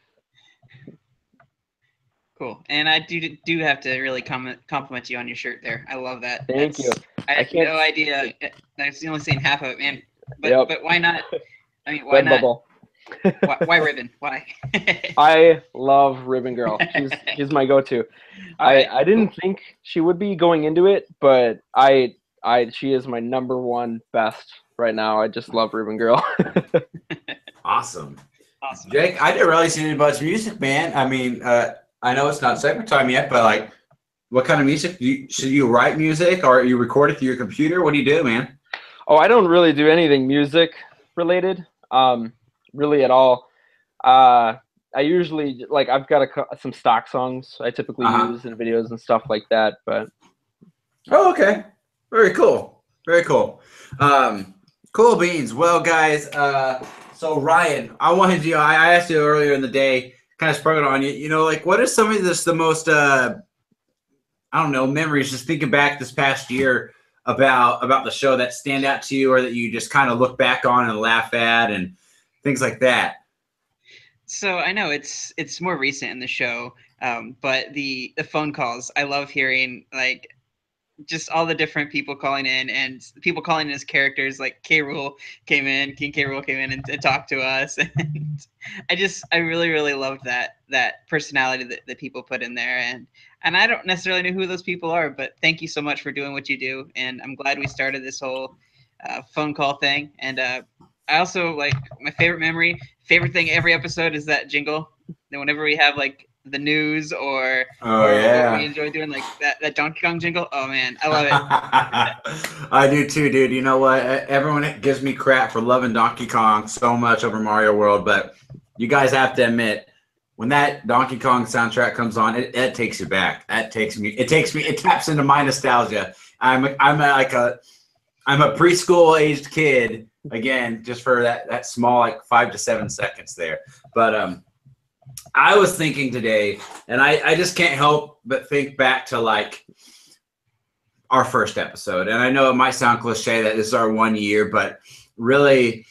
Cool. And I do have to really compliment you on your shirt there. I love that. Thank you. I had no idea. I've only seen half of it, man. But why not? I mean, why not? Bubble. Why Ribbon? Why? I love Ribbon Girl. She's my go-to. Alright, I didn't think she would be going into it, but she is my number one best right now. I just love Ribbon Girl. Awesome. Awesome. Jake, I didn't realize you did much music, man. I mean, I know it's not segment time yet, but like, what kind of music? Should you write music or you record it through your computer? What do you do, man? Oh, I don't really do anything music related, really at all. I usually I've got some stock songs I typically use in videos and stuff like that. But oh, okay, very cool, very cool. Cool beans. Well, guys, so Ryan, I wanted you. I asked you earlier in the day, kind of sprung it on you. You know, like what is some of the most I don't know, memories? Just thinking back this past year about the show that stand out to you, or that you just kind of look back on and laugh at, and things like that. So I know it's more recent in the show, but the phone calls, I love hearing like just all the different people calling in and people calling in as characters. Like King K. Rool came in and talked to us, and I really really loved that personality that people put in there, and I don't necessarily know who those people are, but thank you so much for doing what you do, and I'm glad we started this whole phone call thing. And I also like my favorite thing every episode is that jingle. And whenever we have like the news or what we enjoy doing, like that Donkey Kong jingle. Oh man, I love it. I do too, dude. You know what? Everyone gives me crap for loving Donkey Kong so much over Mario World, but you guys have to admit, when that Donkey Kong soundtrack comes on, it takes you back. It taps into my nostalgia. I'm a preschool aged kid again, just for that small like 5 to 7 seconds there. But I was thinking today, and I just can't help but think back to like our first episode. And I know it might sound cliche that this is our 1 year, but really,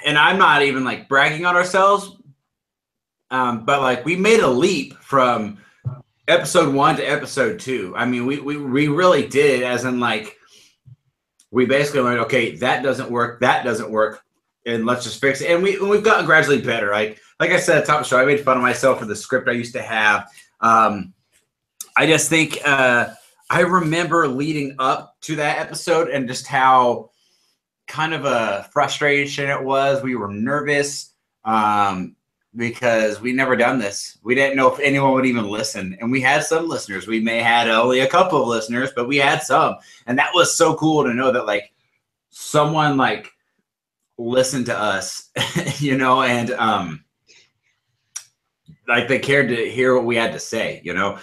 and I'm not even like bragging on ourselves, but like we made a leap from episode 1 to episode 2. I mean, we really did, as in like, we basically learned, okay, that doesn't work, and let's just fix it. And we've gotten gradually better. Like I said at the top of the show, I made fun of myself for the script I used to have. I just think I remember leading up to that episode and just how kind of a frustration it was. We were nervous because we never done this. We didn't know if anyone would even listen. And we had some listeners. We may had only a couple of listeners, but we had some. And that was so cool to know that like someone like listened to us, you know, and like they cared to hear what we had to say, you know.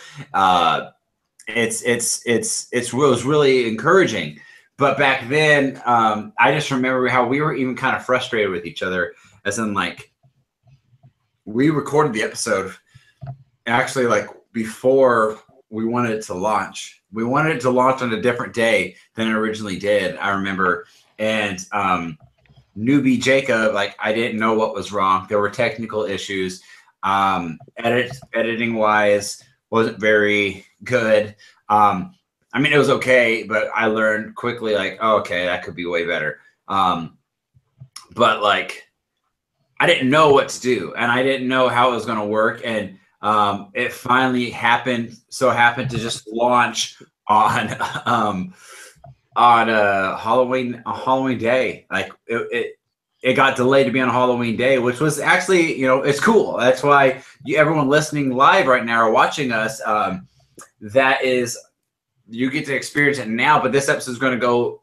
It was really encouraging. But back then, I just remember how we were even kind of frustrated with each other, as in like, we recorded the episode actually like before we wanted it to launch. We wanted it to launch on a different day than it originally did, I remember. And newbie Jacob, like I didn't know what was wrong. There were technical issues. Editing wise wasn't very good. I mean, it was okay, but I learned quickly like, oh, okay, that could be way better. But like, I didn't know what to do, and I didn't know how it was going to work. And it finally happened to just launch on Halloween day. Like it got delayed to be on Halloween day, which was actually, you know, it's cool. That's why everyone listening live right now or watching us, that is, you get to experience it now. But this episode is going to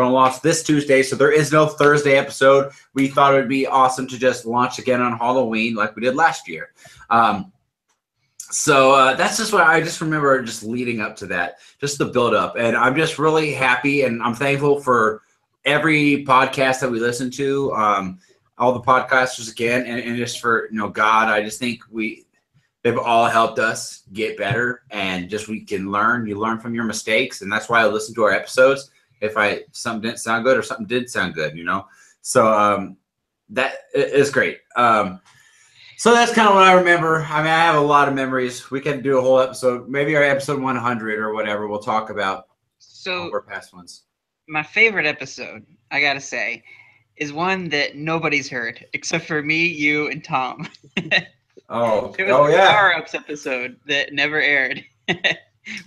launch this Tuesday, so there is no Thursday episode. We thought it would be awesome to just launch again on Halloween like we did last year. So that's just what I just remember, just leading up to that, just the build up. And I'm just really happy, and I'm thankful for every podcast that we listen to, all the podcasters again, and just for, you know, God. I just think they've all helped us get better, and just we can learn. You learn from your mistakes, and that's why I listen to our episodes. If something didn't sound good or something did sound good, you know. So that is great. So that's kind of what I remember. I mean, I have a lot of memories. We can do a whole episode, maybe our episode 100 or whatever. We'll talk about our past ones. My favorite episode, I gotta say, is one that nobody's heard except for me, you, and Tom. Oh, It was oh the yeah. Power-Ups episode that never aired.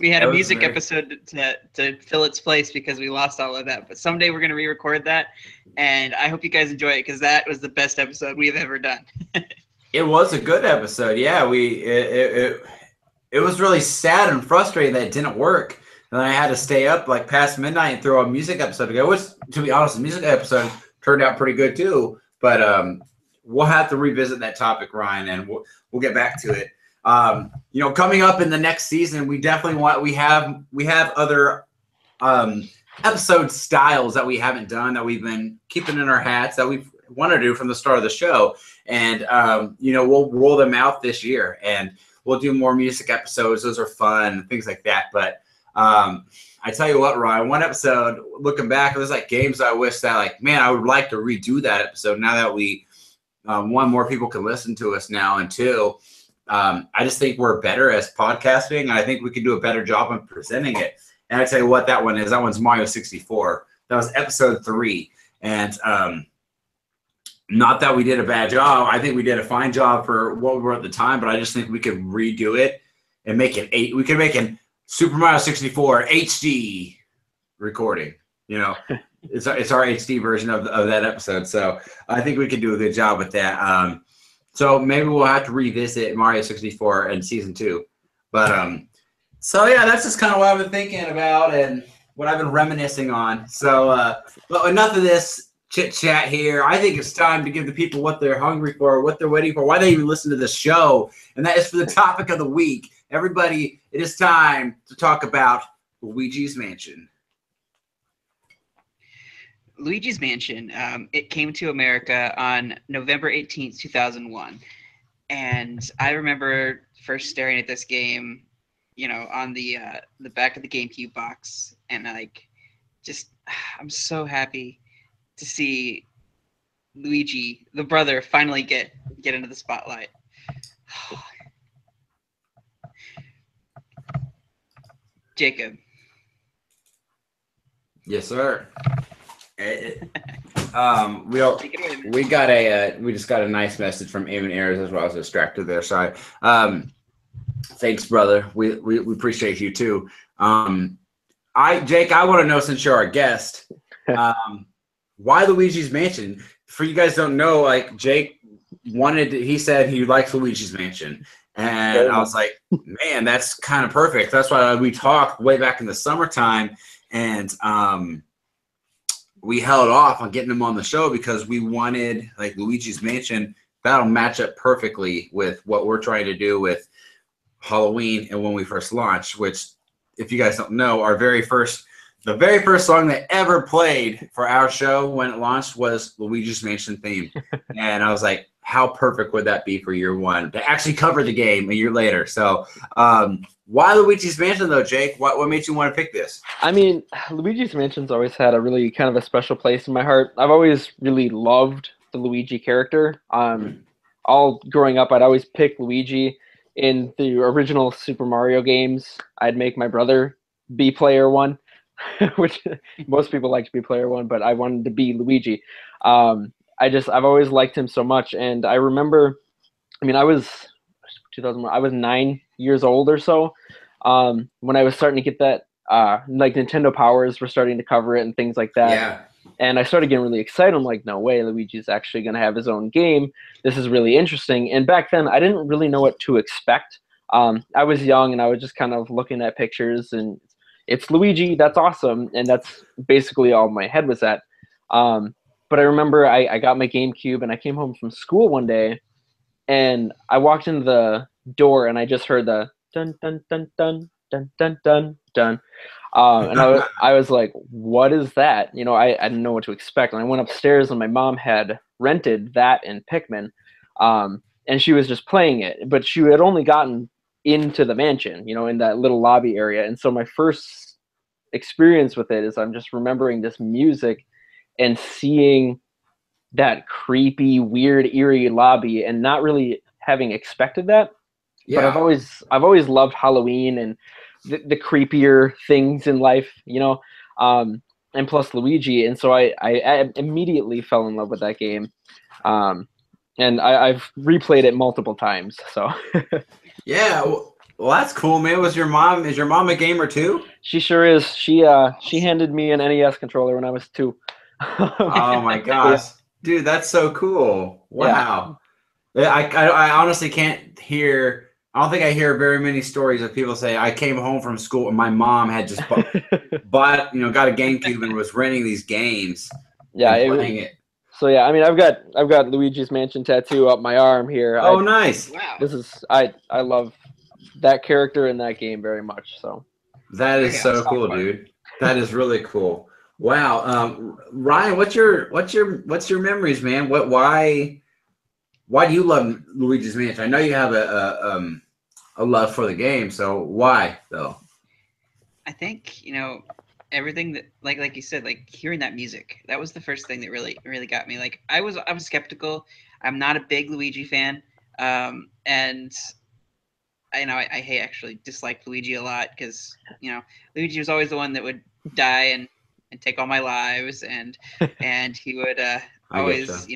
We had That a was music very- episode to fill its place because we lost all of that. But someday we're going to re-record that, and I hope you guys enjoy it because that was the best episode we've ever done. It was a good episode. Yeah, it was really sad and frustrating that it didn't work. And I had to stay up like past midnight and throw a music episode together, which, to be honest, the music episode turned out pretty good too. But we'll have to revisit that topic, Ryan, and we'll get back to it. Coming up in the next season, we definitely we have other episode styles that we haven't done that we've been keeping in our hats that we want to do from the start of the show, and we'll roll them out this year, and we'll do more music episodes. Those are fun, things like that. But I tell you what, Ryan, one episode, looking back, it was like games I wish that, like, man, I would like to redo that episode now that we, one, more people can listen to us now, and two, I just think we're better as podcasting, and I think we can do a better job of presenting it. And I tell you what that one is. That one's Mario 64. That was episode 3. And not that we did a bad job. I think we did a fine job for what we were at the time, but I just think we could redo it and make it 8. We could make an Super Mario 64 HD recording. It's our HD version of that episode. So I think we could do a good job with that. So maybe we'll have to revisit Mario 64 in season 2. But so yeah, that's just kind of what I've been thinking about and what I've been reminiscing on. So but enough of this chit chat here. I think it's time to give the people what they're hungry for, what they're waiting for, why they even listen to this show, and that is for the topic of the week. Everybody, it is time to talk about Luigi's Mansion. Luigi's Mansion, it came to America on November 18th, 2001. And I remember first staring at this game, on the back of the GameCube box. And I'm so happy to see Luigi, the brother, finally get into the spotlight. Jacob. Yes, sir. We just got a nice message from Eamon Ayers as well. I was distracted there. Sorry. Thanks, brother. We appreciate you too. Jake, I want to know, since you're our guest, why Luigi's Mansion? For you guys don't know, like, Jake he said he likes Luigi's Mansion. And I was like, man, that's kind of perfect. That's why we talked way back in the summertime, and we held off on getting him on the show because we wanted, like, Luigi's Mansion. That'll match up perfectly with what we're trying to do with Halloween and when we first launched, which, if you guys don't know, the very first song that ever played for our show when it launched was Luigi's Mansion theme. And I was like, how perfect would that be for year one to actually cover the game a year later? So why Luigi's Mansion, though, Jake? What made you want to pick this? I mean, Luigi's Mansion's always had a really kind of a special place in my heart. I've always really loved the Luigi character. All growing up, I'd always pick Luigi. In the original Super Mario games, I'd make my brother be player 1, which most people like to be player 1, but I wanted to be Luigi. I've always liked him so much, and I remember, I was 2001. I was 9 years old or so when I was starting to get that, like, Nintendo Powers were starting to cover it and things like that. Yeah. And I started getting really excited. I'm like, no way, Luigi's actually going to have his own game. This is really interesting. And back then, I didn't really know what to expect. I was young, and I was just kind of looking at pictures, and it's Luigi. That's awesome. And that's basically all my head was at. But I remember I got my GameCube, and I came home from school one day, and I walked into the door, and I just heard the dun, dun, dun, dun, dun, dun, dun, dun. And I was like, what is that? I didn't know what to expect. And I went upstairs, and my mom had rented that and Pikmin. And she was just playing it. But she had only gotten into the mansion, in that little lobby area. And so my first experience with it is I'm just remembering this music and seeing that creepy, weird, eerie lobby and not really having expected that. Yeah. But I've always loved Halloween and the creepier things in life, and plus Luigi, and so I immediately fell in love with that game. And I've replayed it multiple times. So Yeah, well, that's cool, man. Is your mom a gamer too? she sure is. She handed me an NES controller when I was 2. Oh my gosh, dude, that's so cool! Wow. Yeah. I honestly can't hear. I don't think I hear very many stories of people say I came home from school and my mom had just got a GameCube and was renting these games. Yeah, and playing it. So yeah, I mean, I've got Luigi's Mansion tattoo up my arm here. Oh, nice! Wow. This is I love that character in that game very much. So that is so cool, dude. That is really cool. Wow, Ryan, what's your memories, man? Why do you love Luigi's Mansion? I know you have a love for the game, so why though? I think everything that like you said, like hearing that music, that was the first thing that really got me. Like I was skeptical. I'm not a big Luigi fan, and I actually disliked Luigi a lot because Luigi was always the one that would die and take all my lives, and he would always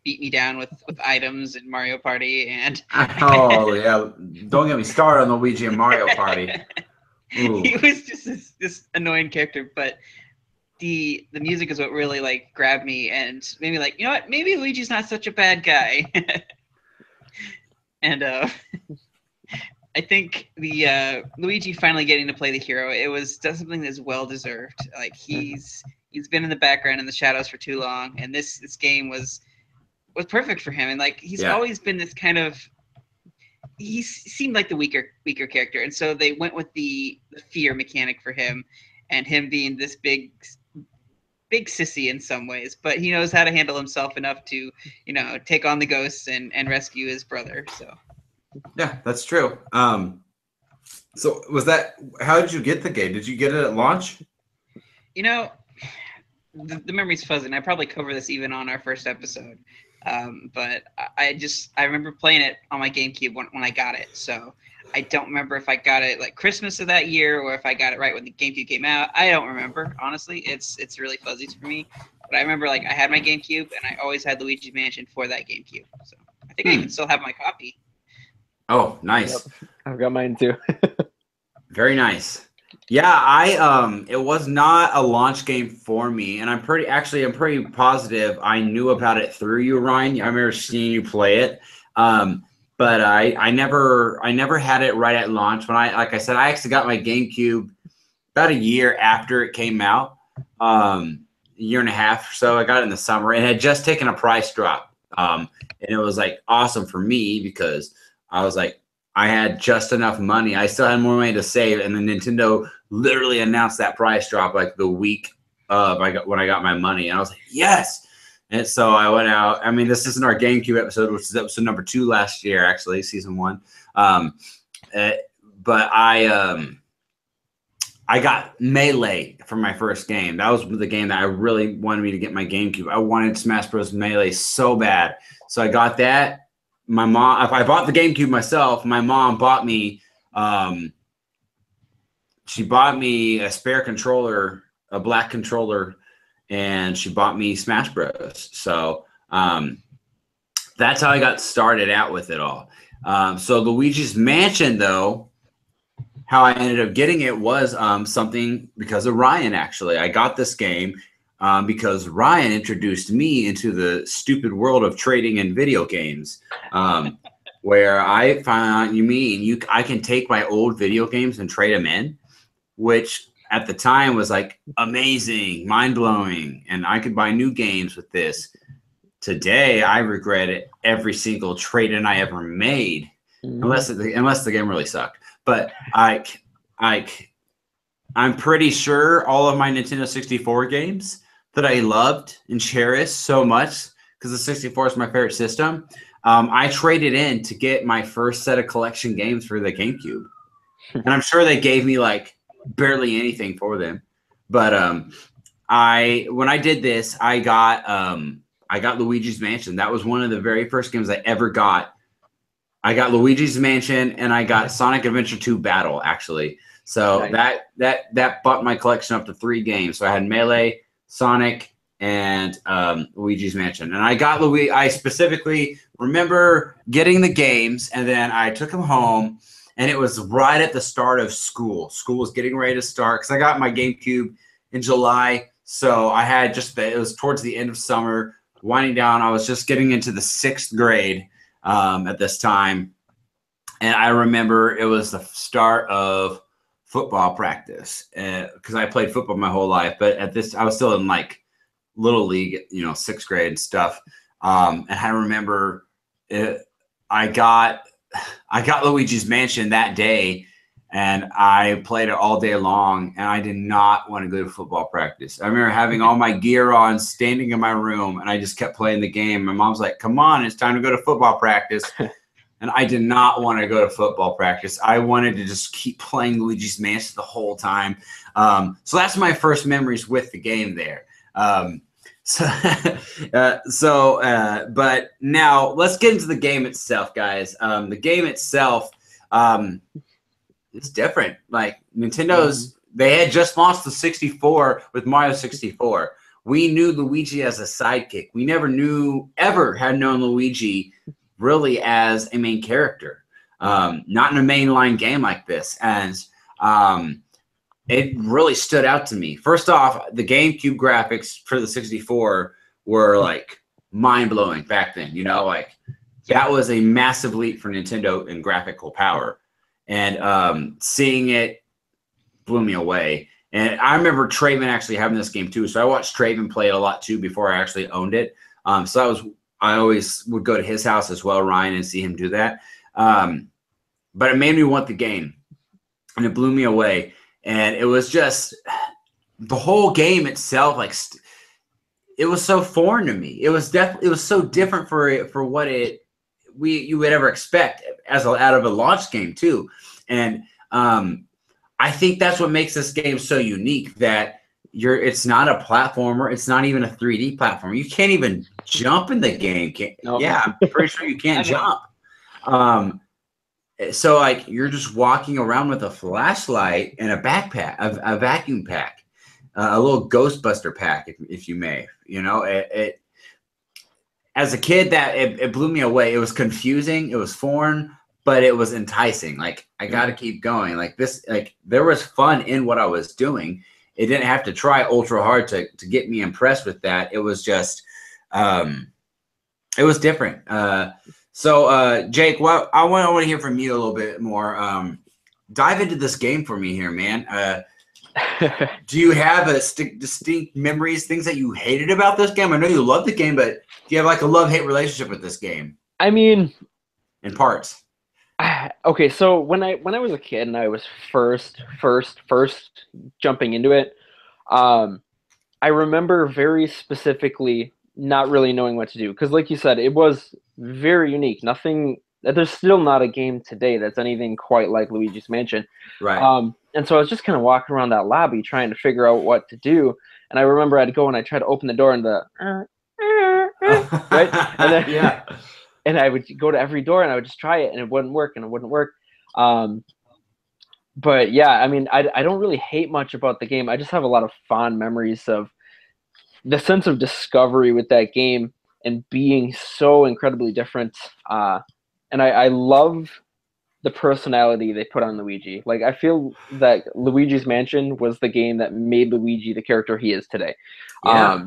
beat me down with items in Mario Party, and oh yeah, don't get me started on Luigi and Mario Party. Ooh. He was just this annoying character, but the music is what really like grabbed me and made me like, you know what, maybe Luigi's not such a bad guy. And I think the Luigi finally getting to play the hero, it was something that's well deserved. Like he's been in the background in the shadows for too long, and this game was perfect for him. And like he's always been this kind of, he seemed like the weaker character, and so they went with the fear mechanic for him, and him being this big sissy in some ways, but he knows how to handle himself enough to take on the ghosts and rescue his brother. So yeah, that's true. So how did you get the game? Did you get it at launch? The memory's fuzzy, and I probably cover this even on our first episode. But I remember playing it on my GameCube when I got it. So I don't remember if I got it like Christmas of that year or if I got it right when the GameCube came out. I don't remember, honestly. It's really fuzzy for me. But I remember like I had my GameCube and I always had Luigi's Mansion for that GameCube. So I think I even still have my copy. Oh, nice. Yep. I've got mine too. Very nice. Yeah, it was not a launch game for me, and I'm pretty positive I knew about it through you, Ryan. I remember seeing you play it, but I never had it right at launch. Like I said, I actually got my GameCube about a year after it came out, a year and a half or so. I got it in the summer, and it had just taken a price drop, and it was like awesome for me because I was like, I had just enough money. I still had more money to save, and then Nintendo literally announced that price drop like the week of when I got my money, and I was like, yes. And so I went out. I mean, this isn't our GameCube episode, which is episode number 2 last year, actually, season 1. But I got Melee for my first game. That was the game that I really wanted me to get my GameCube. I wanted Smash Bros. Melee so bad, so I got that. My mom, if I bought the GameCube myself, my mom bought me, she bought me a spare controller, a black controller, and she bought me Smash Bros. So that's how I got started out with it all. So Luigi's Mansion, though, how I ended up getting it was something because of Ryan, actually. I got this game because Ryan introduced me into the stupid world of trading in video games, where I found I can take my old video games and trade them in, which at the time was like amazing, mind-blowing, and I could buy new games with this. Today, I regret it every single trade-in I ever made, unless the game really sucked. But I'm pretty sure all of my Nintendo 64 games that I loved and cherished so much, because the 64 is my favorite system, I traded in to get my first set of collection games for the GameCube. And I'm sure they gave me like barely anything for them. But when I did this, I got Luigi's Mansion. That was one of the very first games I ever got. I got Luigi's Mansion and I got Sonic Adventure 2 Battle, actually. So Nice. that bumped my collection up to 3 games. So I had Melee, Sonic, and Luigi's Mansion. And I got Luigi. I specifically remember getting the games, and then I took them home. And it was right at the start of school. School was getting ready to start because I got my GameCube in July. So I had it was towards the end of summer, winding down. I was just getting into the 6th grade at this time. And I remember it was the start of football practice because I played football my whole life. But I was still in like little league, 6th grade and stuff. And I remember I got Luigi's Mansion that day, and I played it all day long, and I did not want to go to football practice. I remember having all my gear on, standing in my room, and I just kept playing the game. My mom's like, come on, it's time to go to football practice. And I did not want to go to football practice. I wanted to just keep playing Luigi's Mansion the whole time. So that's my first memories with the game there. But now let's get into the game itself, guys. The game itself is different. Like Nintendo's, they had just launched the 64 with Mario 64. We knew Luigi as a sidekick. We never had known Luigi really as a main character, not in a mainline game like this. And it really stood out to me. First off, the GameCube graphics for the 64 were like mind-blowing back then. That was a massive leap for Nintendo in graphical power. And seeing it blew me away. And I remember Traven actually having this game too. So I watched Traven play it a lot too before I actually owned it. I always would go to his house as well, Ryan, and see him do that. But it made me want the game, and it blew me away. And it was just the whole game itself, like it was so foreign to me. It was so different for what you would ever expect out of a launch game too. And I think that's what makes this game so unique, that it's not a platformer. It's not even a 3D platform. You can't even jump in the game. Nope. Yeah, I'm pretty sure you can't jump. So like you're just walking around with a flashlight and a backpack, a vacuum pack, a little Ghostbuster pack, if you may. As a kid, it blew me away. It was confusing. It was foreign, but it was enticing. Like I got to keep going. Like this, like there was fun in what I was doing. It didn't have to try ultra hard to get me impressed with that. It was just, it was different. So Jake, I want to hear from you a little bit more. Dive into this game for me here, man. Do you have distinct memories, things that you hated about this game? I know you love the game, but do you have like a love-hate relationship with this game? I mean, in parts. Okay, so when I was a kid and I was first jumping into it, I remember very specifically not really knowing what to do, because like you said, it was very unique. There's still not a game today that's anything quite like Luigi's Mansion. Right. And so I was just kind of walking around that lobby trying to figure out what to do. And I remember I'd go and I'd try to open the door and right? And then, yeah. And I would go to every door and I would just try it and it wouldn't work. But yeah, I mean, I don't really hate much about the game. I just have a lot of fond memories of the sense of discovery with that game and being so incredibly different. And I love the personality they put on Luigi. Like, I feel that Luigi's Mansion was the game that made Luigi the character he is today. Yeah.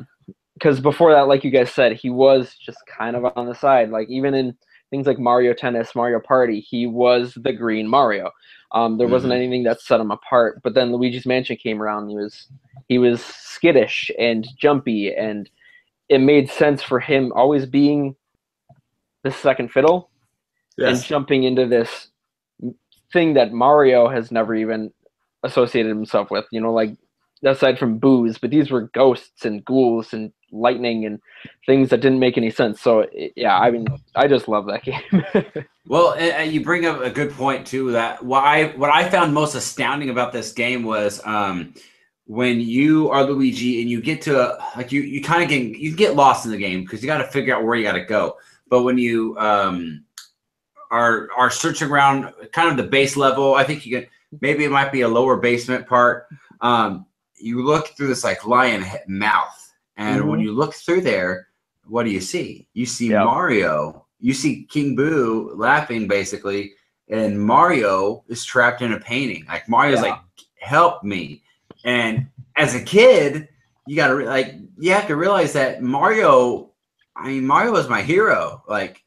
Because before that, like you guys said, he was just kind of on the side. Like, even in things like Mario Tennis, Mario Party, he was the green Mario. There wasn't anything that set him apart. But then Luigi's Mansion came around. He was skittish and jumpy, and it made sense for him always being the second fiddle and jumping into this thing that Mario has never even associated himself with. Like, aside from booze, but these were ghosts and ghouls and lightning and things that didn't make any sense. So yeah, I mean, I just love that game. Well, and you bring up a good point too. That what I found most astounding about this game was when you are Luigi and you get to you kind of get lost in the game because you got to figure out where you got to go. But when you are searching around kind of the base level, I think maybe it might be a lower basement part. You look through this like lion mouth, and when you look through there, what do you see? You see Mario. You see King Boo laughing basically, and Mario is trapped in a painting. Like Mario's like, "Help me!" And as a kid, you have to realize that Mario. I mean, Mario is my hero. Like.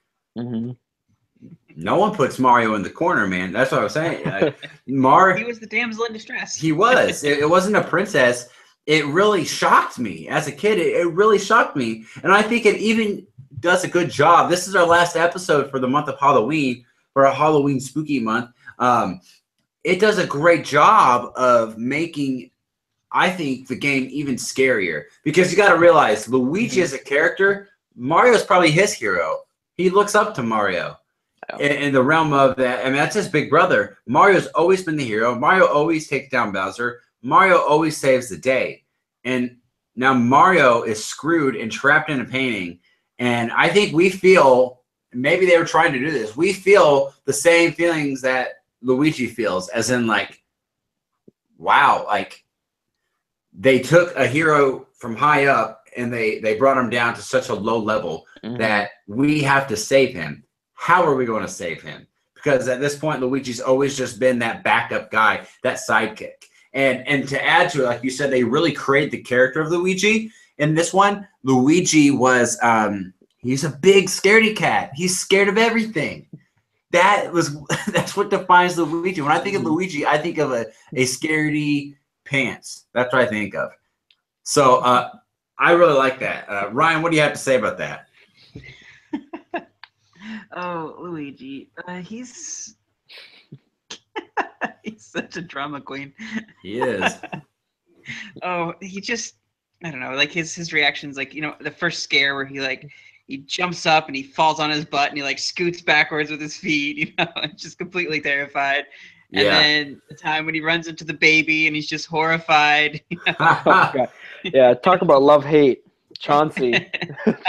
No one puts Mario in the corner, man. That's what I was saying. He was the damsel in distress. He was. It wasn't a princess. It really shocked me as a kid. It really shocked me, and I think it even does a good job. This is our last episode for the month of Halloween, for a Halloween spooky month. It does a great job of making, I think, the game even scarier, because you got to realize Luigi as a character, Mario's probably his hero. He looks up to Mario. In the realm of that, I mean, that's his big brother. Mario's always been the hero. Mario always takes down Bowser. Mario always saves the day. And now Mario is screwed and trapped in a painting. And I think we feel, maybe they were trying to do this, we feel the same feelings that Luigi feels, as in like, wow, like they took a hero from high up and they brought him down to such a low level that we have to save him. How are we going to save him? Because at this point, Luigi's always just been that backup guy, that sidekick. And to add to it, like you said, they really create the character of Luigi. In this one, Luigi was he's a big scaredy cat. He's scared of everything. That's what defines Luigi. When I think of Luigi, I think of a scaredy pants. That's what I think of. So I really like that. Ryan, what do you have to say about that? Oh, Luigi. He's he's such a drama queen. He is. He just, I don't know, like his reactions, like, the first scare where he jumps up and he falls on his butt and he like scoots backwards with his feet, just completely terrified. And then the time when he runs into the baby and he's just horrified. Yeah, talk about love-hate. Chauncey.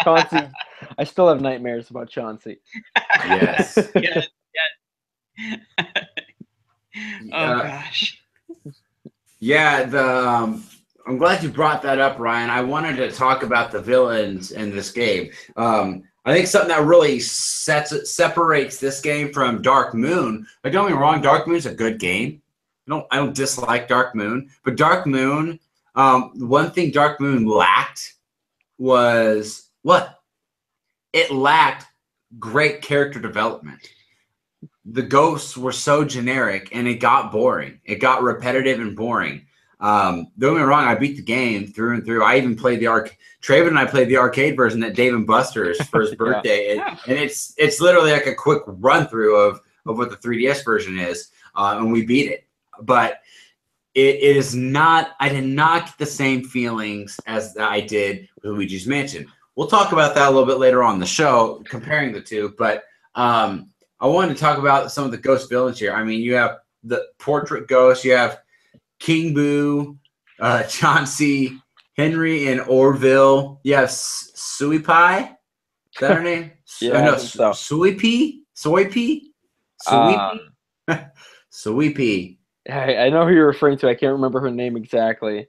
Chauncey. I still have nightmares about Chauncey. Yes. Yes. Gosh. Yeah, I'm glad you brought that up, Ryan. I wanted to talk about the villains in this game. I think something that really separates this game from Dark Moon. Like, don't get me wrong, Dark Moon's a good game. I don't dislike Dark Moon, but Dark Moon, one thing Dark Moon lacked was what? It lacked great character development. The ghosts were so generic, and it got boring. It got repetitive and boring. Don't get me wrong, I beat the game through and through. I even played Traven and I played the arcade version at Dave & Buster's for his birthday. And it's literally like a quick run through of what the 3DS version is. And we beat it. But it is not, I did not get the same feelings as I did with Luigi's Mansion. We'll talk about that a little bit later on in the show, comparing the two. But I wanted to talk about some of the ghost villains here. I mean, you have the portrait ghost, you have King Boo, Chauncey, Henry, and Orville. You have Sui Pie. Is that her name? Sweepy? Sweepy? Sweepy. I know who you're referring to. I can't remember her name exactly.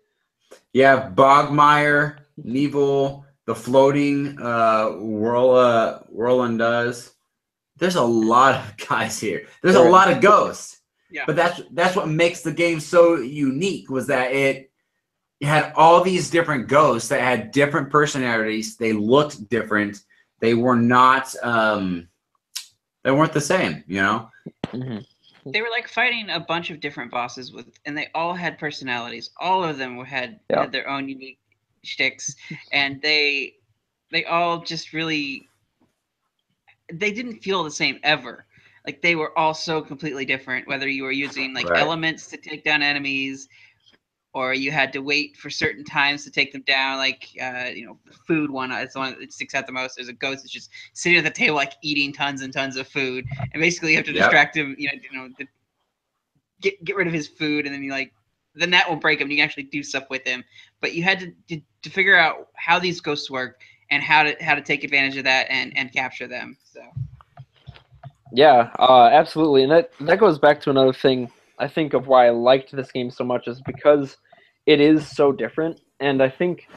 You have Bogmire, Neville, the floating Whirlin does. There's a lot of guys here. There's a lot of ghosts. Yeah. But that's what makes the game so unique, was that it had all these different ghosts that had different personalities. They looked different. They were not they weren't the same, Mm-hmm. They were like fighting a bunch of different bosses and they all had personalities. All of them had their own unique shticks, and they all just really, they didn't feel the same ever. Like, they were all so completely different, whether you were using elements to take down enemies, or you had to wait for certain times to take them down. Like, the food one is the one that sticks out the most. There's a ghost that's just sitting at the table, like eating tons and tons of food, and basically you have to distract him. Get rid of his food, and then then that will break him. You can actually do stuff with him, but you had to figure out how these ghosts work and how to take advantage of that and capture them. So. Yeah, absolutely, and that goes back to another thing I think of why I liked this game so much is because it is so different. And I think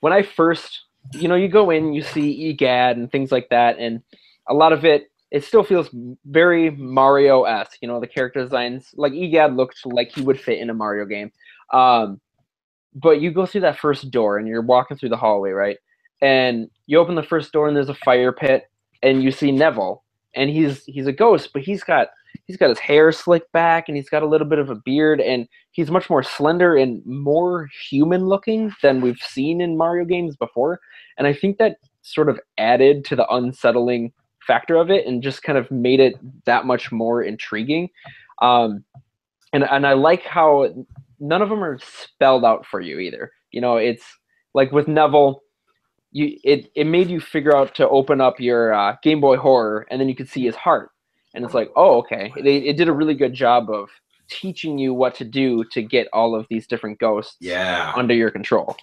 when I first, you go in, you see EGAD and things like that, and a lot of it still feels very Mario-esque. The character designs, like EGAD looked like he would fit in a Mario game. But you go through that first door and you're walking through the hallway, right? And you open the first door and there's a fire pit, and you see Neville, and he's a ghost, but he's got his hair slicked back and he's got a little bit of a beard, and he's much more slender and more human looking than we've seen in Mario games before. And I think that sort of added to the unsettling factor of it and just kind of made it that much more intriguing. And I like how none of them are spelled out for you either. It's like with Neville, it made you figure out to open up your Game Boy Horror, and then you could see his heart. And it's like, oh, okay. It did a really good job of teaching you what to do to get all of these different ghosts under your control.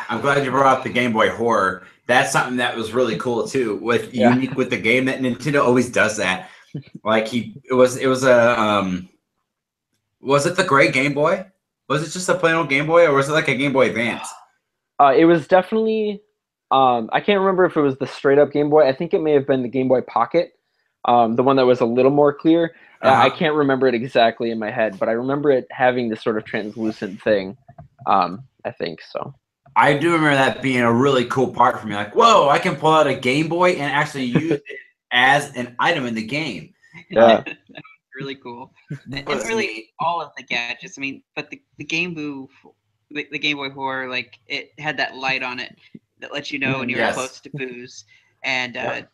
I'm glad you brought up the Game Boy Horror. That's something that was really cool too. Unique with the game, that Nintendo always does that. Like was it the gray Game Boy? Was it just a plain old Game Boy, or was it like a Game Boy Advance? It was definitely. I can't remember if it was the straight up Game Boy. I think it may have been the Game Boy Pocket, the one that was a little more clear. I can't remember it exactly in my head, but I remember it having this sort of translucent thing. I think so. I do remember that being a really cool part for me. Like, whoa, I can pull out a Game Boy and actually use it as an item in the game. Yeah. Really cool. And really all of the gadgets. I mean, but the Game Boy Horror, like, it had that light on it that lets you know when you were close to Booze. And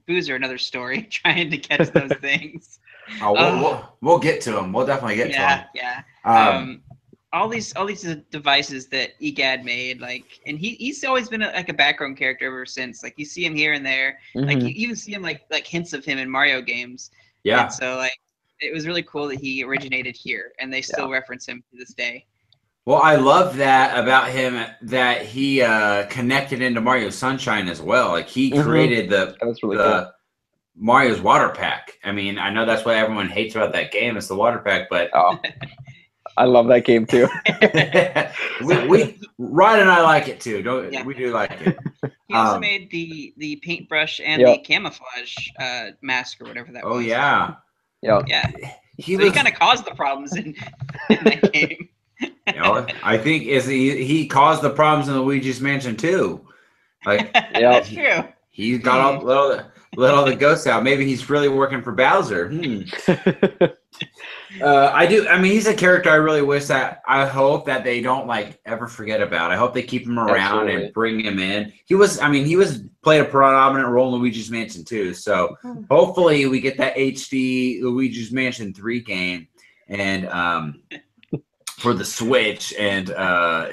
Booze are another story, trying to catch those things. We'll get to them. We'll definitely get to them. Yeah. All these devices that EGAD made, like, and he's always been a background character ever since. Like, you see him here and there. Like, you even see him like hints of him in Mario games. Yeah. And so, like, it was really cool that he originated here, and they still reference him to this day. Well, I love that about him, that he connected into Mario Sunshine as well. Like, he created the Mario's water pack. I mean, I know that's what everyone hates about that game, is the water pack, but I love that game too. Ryan and I like it too. We do like it. He also made the paintbrush and the camouflage mask or whatever that was. Oh yeah. Yeah. He kind of caused the problems in that game. I think he caused the problems in Luigi's Mansion too. Like, that's true. He got let all the ghosts out. Maybe he's really working for Bowser. I mean, he's a character I really wish that I hope that they don't like ever forget about. I hope they keep him around and bring him in. He played a predominant role in Luigi's Mansion too. So hopefully we get that HD Luigi's Mansion 3 game and for the Switch, and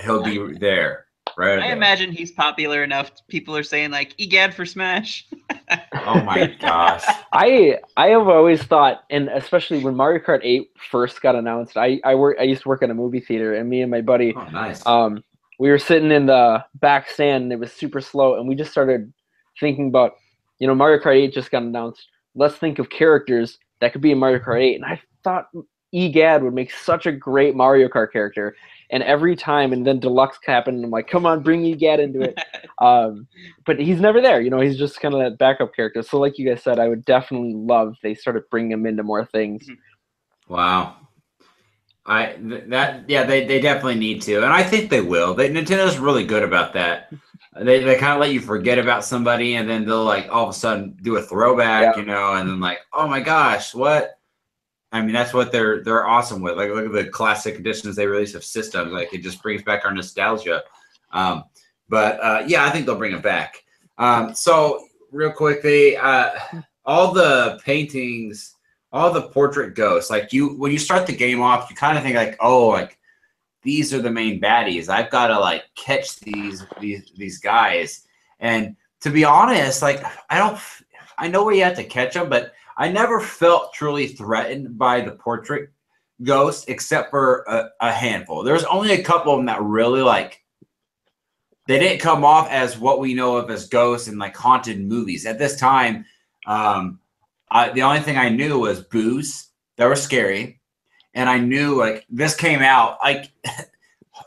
he'll be there. Right. I imagine he's popular enough. People are saying like EGAD for Smash. Oh my gosh. I have always thought, and especially when Mario Kart 8 first got announced, I used to work at a movie theater, and me and my buddy, we were sitting in the back stand, and it was super slow, and we just started thinking about, Mario Kart 8 just got announced. Let's think of characters that could be in Mario Kart 8, and I thought EGAD would make such a great Mario Kart character. And every time, and then Deluxe happened, and I'm like, come on, bring EGAD into it. But he's never there. He's just kind of that backup character. So like you guys said, I would definitely love if they started bringing him into more things. Wow. They definitely need to. And I think they will. Nintendo's really good about that. They kind of let you forget about somebody, and then they'll like all of a sudden do a throwback, and then like, oh my gosh, what? I mean, that's what they're awesome with. Like, look at the classic editions they release of systems. Like, it just brings back our nostalgia. I think they'll bring it back. So real quickly, all the paintings, all the portrait ghosts, like when you start the game off, you kind of think like, oh, like these are the main baddies. I've got to like catch these guys. And to be honest, like I know where you have to catch them, but I never felt truly threatened by the portrait ghosts, except for a handful. There's only a couple of them that really they didn't come off as what we know of as ghosts in like haunted movies. At this time, the only thing I knew was Booze that were scary, and I knew like this came out like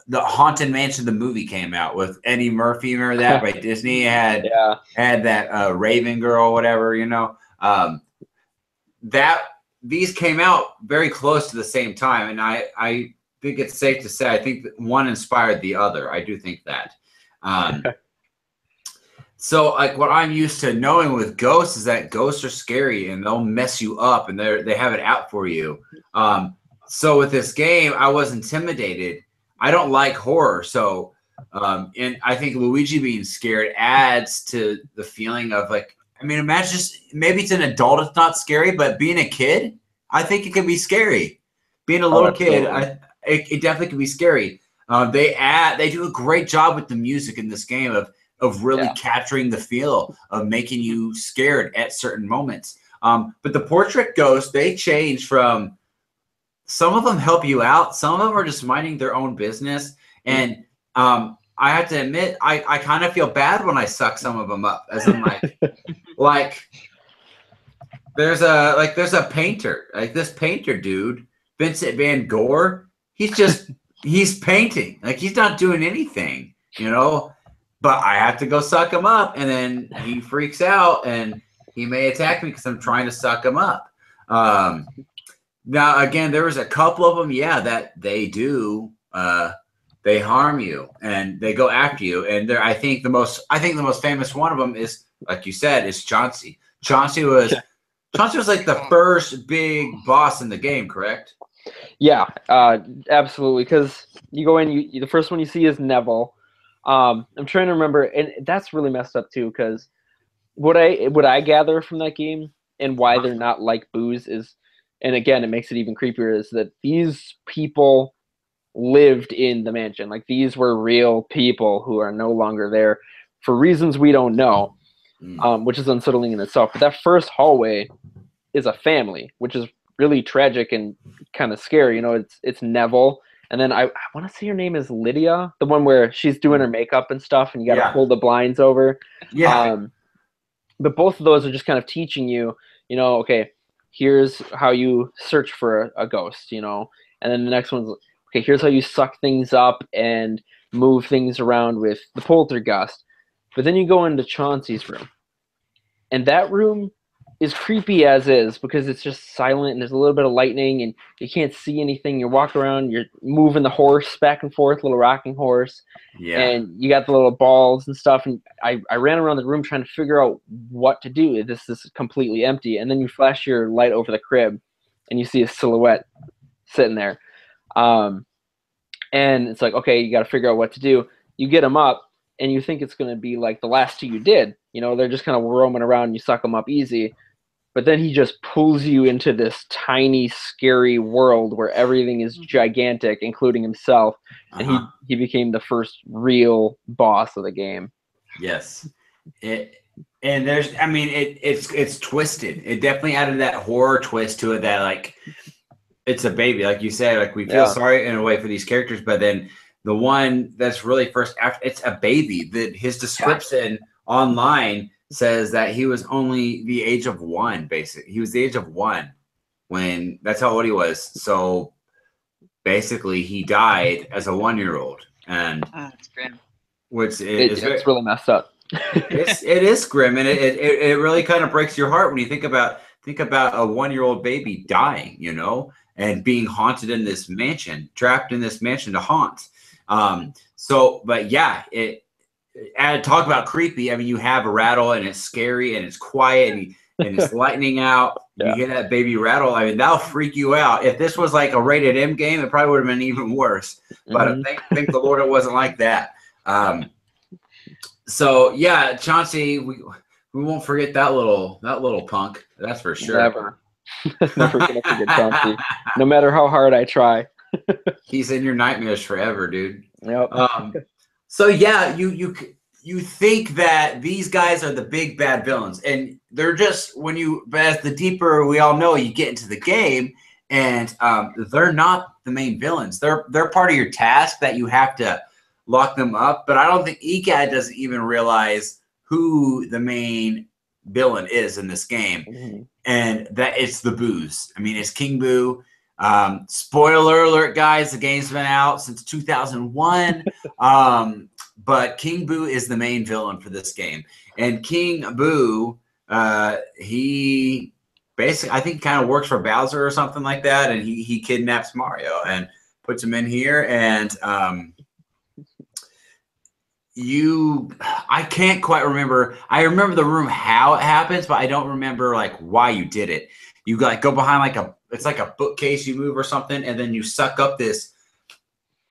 the Haunted Mansion, the movie came out with Eddie Murphy. Remember that by Disney? It had that Raven Girl, whatever, you know. That these came out very close to the same time, and I think it's safe to say I think that one inspired the other. I do think that. So like what I'm used to knowing with ghosts is that ghosts are scary and they'll mess you up and they have it out for you. So with this game, I was intimidated. I don't like horror, so and I think Luigi being scared adds to the feeling of like, I mean, imagine just maybe it's an adult, it's not scary, but being a kid, I think it can be scary. Being a little kid, it definitely can be scary. They do a great job with the music in this game of really capturing the feel of making you scared at certain moments. But the portrait ghosts, they change from, some of them help you out. Some of them are just minding their own business. And I have to admit, I kind of feel bad when I suck some of them up, as in like there's a painter, like this painter dude, Vincent Van Gogh. He's painting, like he's not doing anything, you know. But I have to go suck him up, and then he freaks out, and he may attack me because I'm trying to suck him up. Now, again, there was a couple of them, that they do. They harm you, and they go after you. And I think the most famous one of them is, like you said, is Chauncey. Chauncey was like the first big boss in the game, correct? Yeah, absolutely. Because you go in, the first one you see is Neville. I'm trying to remember, and that's really messed up too. Because what I gather from that game and why they're not like Boo's is, and again, it makes it even creepier, is that these people lived in the mansion. Like these were real people who are no longer there for reasons we don't know, which is unsettling in itself. But that first hallway is a family, which is really tragic and kind of scary. You know, it's Neville. And then I want to say her name is Lydia, the one where she's doing her makeup and stuff, and you got to pull the blinds over. Yeah. But both of those are just kind of teaching you, you know, okay, here's how you search for a ghost, you know. And then the next one's, okay, here's how you suck things up and move things around with the poltergeist. But then you go into Chauncey's room. And that room is creepy as is because it's just silent and there's a little bit of lightning and you can't see anything. You walk around, you're moving the horse back and forth, little rocking horse. Yeah. And you got the little balls and stuff. And I ran around the room trying to figure out what to do. This is completely empty. And then you flash your light over the crib and you see a silhouette sitting there. And it's like, okay, you got to figure out what to do. You get them up and you think it's going to be like the last two you did. You know, they're just kind of roaming around and you suck them up easy. But then he just pulls you into this tiny, scary world where everything is gigantic, including himself. And he became the first real boss of the game. Yes. It's twisted. It definitely added that horror twist to it that, like, it's a baby. Like you said, like, we feel sorry in a way for these characters, but then the one that's really first after, it's a baby. That his description online says that he was only the age of 1, basically. He was the age of 1 when that's how old he was. So basically he died as a 1-year-old. And that's grim. Which it's really messed up. it is grim, and it really kind of breaks your heart when you think about a 1-year-old baby dying, you know, and being haunted in this mansion, trapped in this mansion to haunt. But yeah, talk about creepy. I mean, you have a rattle and it's scary and it's quiet and it's lightning out. You hear that baby rattle. I mean, that'll freak you out. If this was like a rated M game, it probably would have been even worse. But thank the Lord it wasn't like that. So yeah, Chauncey, we won't forget that little punk. That's for sure. Never gonna forget Chauncey. No matter how hard I try. He's in your nightmares forever, dude. Yep. So yeah, you think that these guys are the big bad villains, and they're just as the deeper we all know you get into the game, and they're not the main villains. They're part of your task that you have to lock them up. But I don't think EGAD doesn't even realize who the main villain is in this game, Mhm. and that it's the Boos. I mean, it's King Boo. Spoiler alert, guys, the game's been out since 2001. But King Boo is the main villain for this game. And King Boo, he basically, I think, kind of works for Bowser or something like that. And he kidnaps Mario and puts him in here. And I can't quite remember. I remember the room, how it happens, but I don't remember like why you did it. You like go behind it's like a bookcase you move or something, and then you suck up this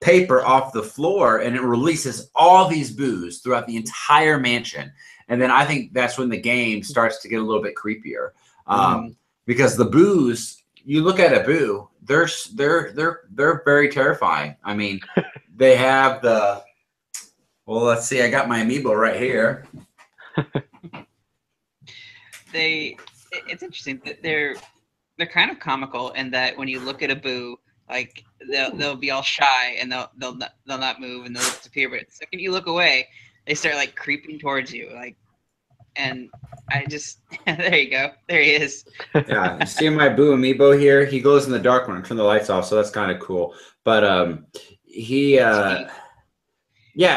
paper off the floor, and it releases all these Boos throughout the entire mansion. And then I think that's when the game starts to get a little bit creepier, because the Boos, you look at a Boo, they're very terrifying. I mean, they have the let's see, I got my amiibo right here. It's interesting that they're kind of comical in that when you look at a Boo, like they'll be all shy and they'll not move and they'll disappear. But the second you look away, they start like creeping towards you, like. And I just there you go, there he is. Yeah, you see my Boo amiibo here. He glows in the dark when I turn the lights off, so that's kind of cool. But yeah,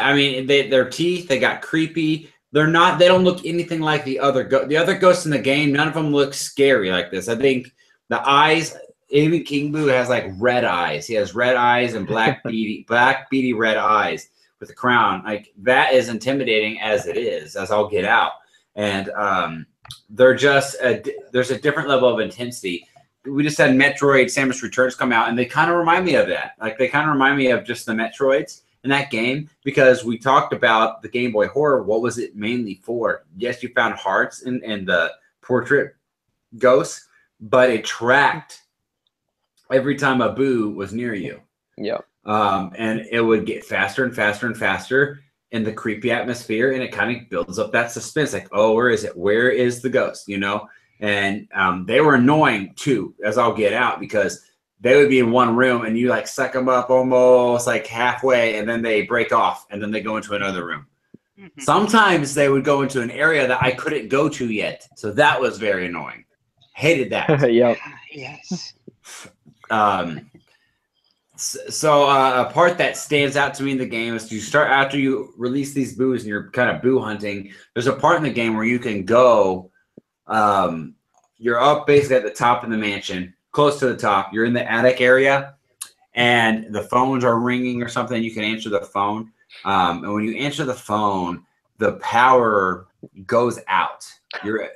I mean, their teeth, they got creepy. They don't look anything like the other ghosts in the game. None of them look scary like this. I think the eyes, even King Boo has like red eyes. He has red eyes and black beady red eyes with a crown. Like, that is intimidating as it is, as I'll get out. And they're just there's a different level of intensity. We just had Metroid Samus Returns come out, and they kind of remind me of that. Like, they kind of remind me of just the Metroids in that game, because we talked about the Game Boy Horror. What was it mainly for? Yes, you found hearts in the portrait ghosts, but it tracked every time a Boo was near you. Yeah. And it would get faster and faster and faster in the creepy atmosphere, and it kind of builds up that suspense. Like, oh, where is it? Where is the ghost? You know? And they were annoying too, as I'll get out, because they would be in one room and you like suck them up almost like halfway, and then they break off and then they go into another room. Mm-hmm. Sometimes they would go into an area that I couldn't go to yet. So that was very annoying. Hated that. Yep. Yes. So a part that stands out to me in the game is after you release these Boos and you're kind of Boo hunting, there's a part in the game where you can go, you're up basically at the top of the mansion, close to the top. You're in the attic area, and the phones are ringing or something. You can answer the phone. And when you answer the phone, the power goes out. You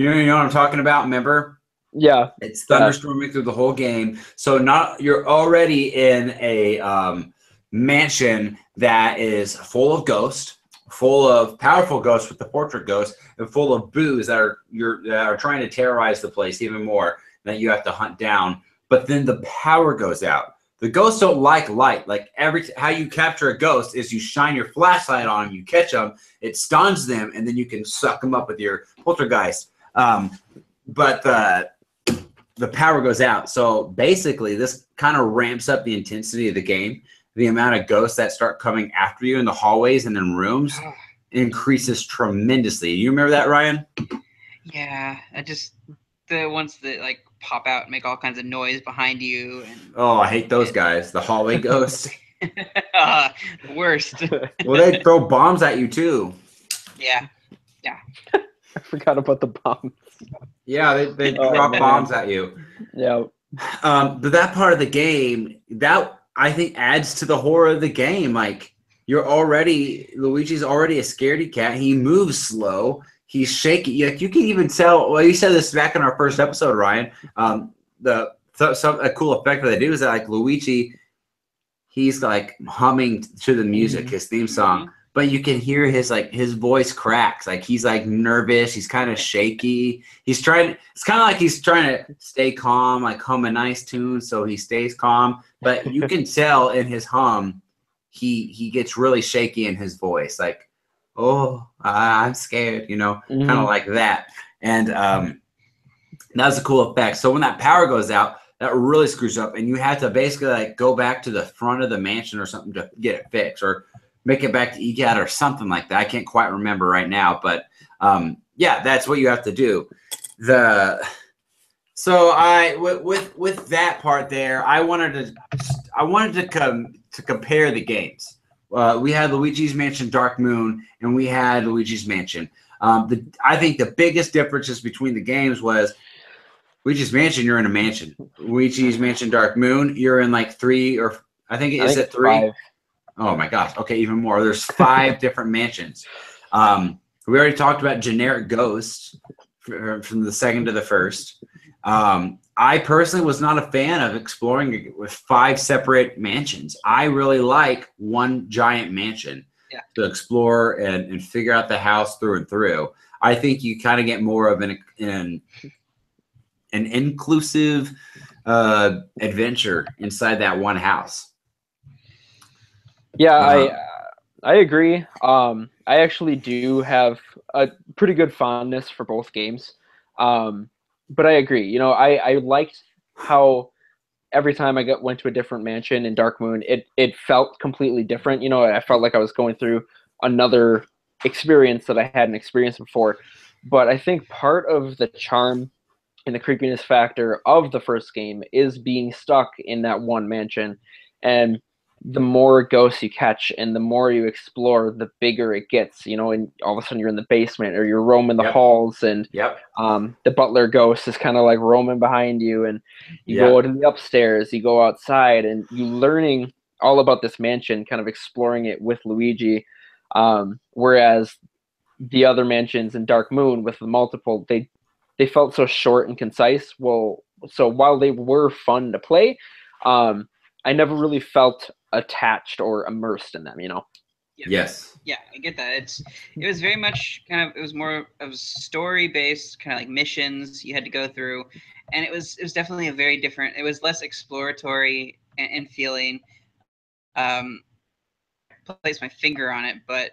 know what I'm talking about? Remember? Yeah. It's thunderstorming through the whole game. So you're already in a mansion that is full of ghosts, full of powerful ghosts with the portrait ghosts, and full of Boos that are trying to terrorize the place even more, that you have to hunt down. But then the power goes out. The ghosts don't like light. Like, how you capture a ghost is you shine your flashlight on them, you catch them, it stuns them, and then you can suck them up with your poltergeist. But the power goes out. So basically, this kind of ramps up the intensity of the game. The amount of ghosts that start coming after you in the hallways and in rooms increases tremendously. You remember that, Ryan? Yeah, the ones that like pop out and make all kinds of noise behind you. Oh, I hate those guys. The hallway ghosts. The worst. Well, they throw bombs at you too. Yeah. I forgot about the bombs. Yeah, they drop bombs at you. Yeah. But that part of the game, that I think adds to the horror of the game. Like, Luigi's already a scaredy cat. He moves slow. He's shaky. Like, you can even tell. Well, you said this back in our first episode, Ryan. A cool effect that they do is that, like, Luigi, he's like humming to the music, his theme song, but you can hear his voice cracks. Like, he's like nervous. He's kind of shaky. It's kind of like he's trying to stay calm, like hum a nice tune so he stays calm. But you can tell in his hum, he gets really shaky in his voice. Like, oh, I'm scared, kind of like that. And that's a cool effect. So when that power goes out, that really screws up, and you have to basically like go back to the front of the mansion or something to get it fixed, or make it back to EGAT or something like that. I can't quite remember right now, but yeah, that's what you have to do. So with that part there, I wanted to compare the games. We had Luigi's Mansion Dark Moon, and we had Luigi's Mansion. I think the biggest differences between the games was Luigi's Mansion, you're in a mansion. Luigi's Mansion Dark Moon, you're in like 3 or I think I think it it's 3? 5. Oh my gosh. Okay, even more. There's 5 different mansions. We already talked about generic ghosts from the second to the first. I personally was not a fan of exploring with 5 separate mansions. I really like one giant mansion to explore and figure out the house through and through. I think you kind of get more of an inclusive adventure inside that one house. Yeah, I agree. I actually do have a pretty good fondness for both games. But I agree. You know, I liked how every time I went to a different mansion in Dark Moon, it felt completely different. You know, I felt like I was going through another experience that I hadn't experienced before. But I think part of the charm and the creepiness factor of the first game is being stuck in that one mansion. And the more ghosts you catch and the more you explore, the bigger it gets, you know, and all of a sudden you're in the basement or you're roaming the halls, and the butler ghost is kind of like roaming behind you, and you go to the upstairs, you go outside, and you learning all about this mansion, kind of exploring it with Luigi. Whereas the other mansions in Dark Moon with the multiple, they felt so short and concise. Well, so while they were fun to play, I never really felt attached or immersed in them, you know? Yes. Yeah, I get that. It was very much it was more of story based, kind of like missions you had to go through, and it was definitely a very different. It was less exploratory and feeling. Place my finger on it, but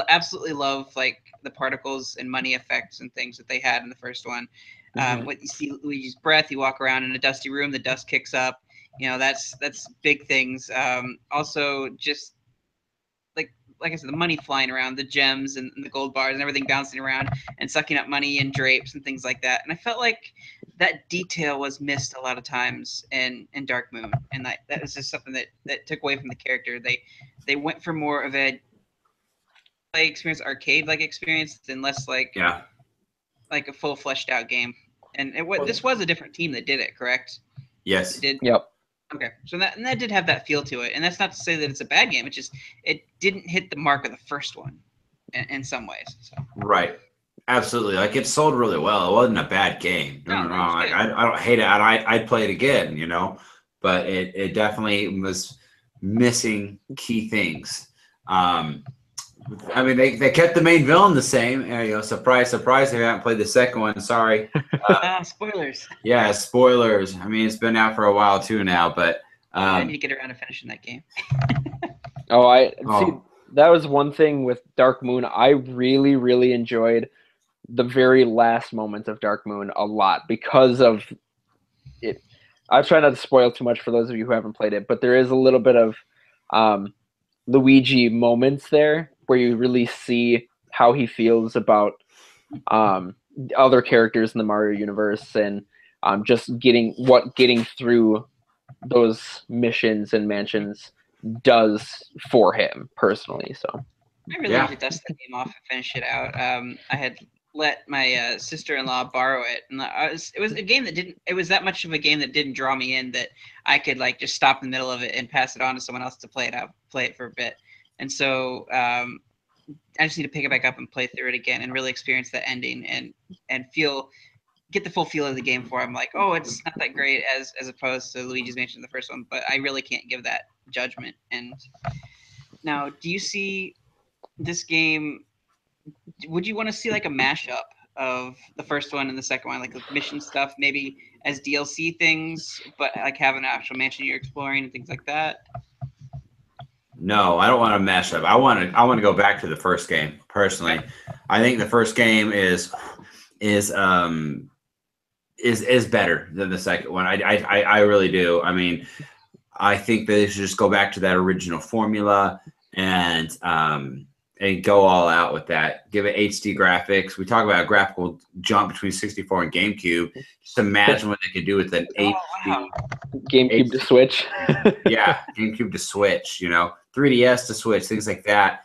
absolutely love like the particles and money effects and things that they had in the first one. What you see Luigi's breath, you walk around in a dusty room, the dust kicks up. You know, that's big things. Also, just like I said, the money flying around, the gems and the gold bars and everything bouncing around and sucking up money and drapes and things like that. And I felt like that detail was missed a lot of times in Dark Moon, and that was just something that took away from the character. They went for more of a play experience, arcade-like experience, than less like a full fleshed out game. And this was a different team that did it, correct? Yes. It did. Yep. Okay, so that did have that feel to it, and that's not to say that it's a bad game. It's just it didn't hit the mark of the first one, in some ways. So. Right, absolutely. Like it sold really well. It wasn't a bad game. No. I don't hate it. I'd play it again, you know, but it definitely was missing key things. I mean, they kept the main villain the same. You know, surprise, surprise. They haven't played the second one. Sorry. Spoilers. Yeah, spoilers. I mean, it's been out for a while too now, but I need to get around to finishing that game. See, that was one thing with Dark Moon. I really, really enjoyed the very last moments of Dark Moon a lot because of it. I try not to spoil too much for those of you who haven't played it, but there is a little bit of Luigi moments there where you really see how he feels about other characters in the Mario universe, and just getting through those missions and mansions does for him personally. So I really need to dust that game off and finish it out. I had let my sister-in-law borrow it, and it was a game that didn't. It was that much of a game that didn't draw me in that I could like just stop in the middle of it and pass it on to someone else to play it for a bit. And so I just need to pick it back up and play through it again and really experience that ending and get the full feel of the game for it. I'm like, oh, it's not that great as opposed to Luigi's Mansion, the first one, but I really can't give that judgment. And now, do you see this game? Would you want to see like a mashup of the first one and the second one, like mission stuff, maybe as DLC things, but like have an actual mansion you're exploring and things like that? No, I don't want to mash up. I want to go back to the first game personally. I think the first game is better than the second one. I really do. I mean, I think they should just go back to that original formula and and go all out with that. Give it HD graphics. We talk about a graphical jump between 64 and GameCube. Just imagine what they could do with an HD. wow. GameCube to Switch. Yeah, GameCube to Switch, 3DS to Switch, things like that.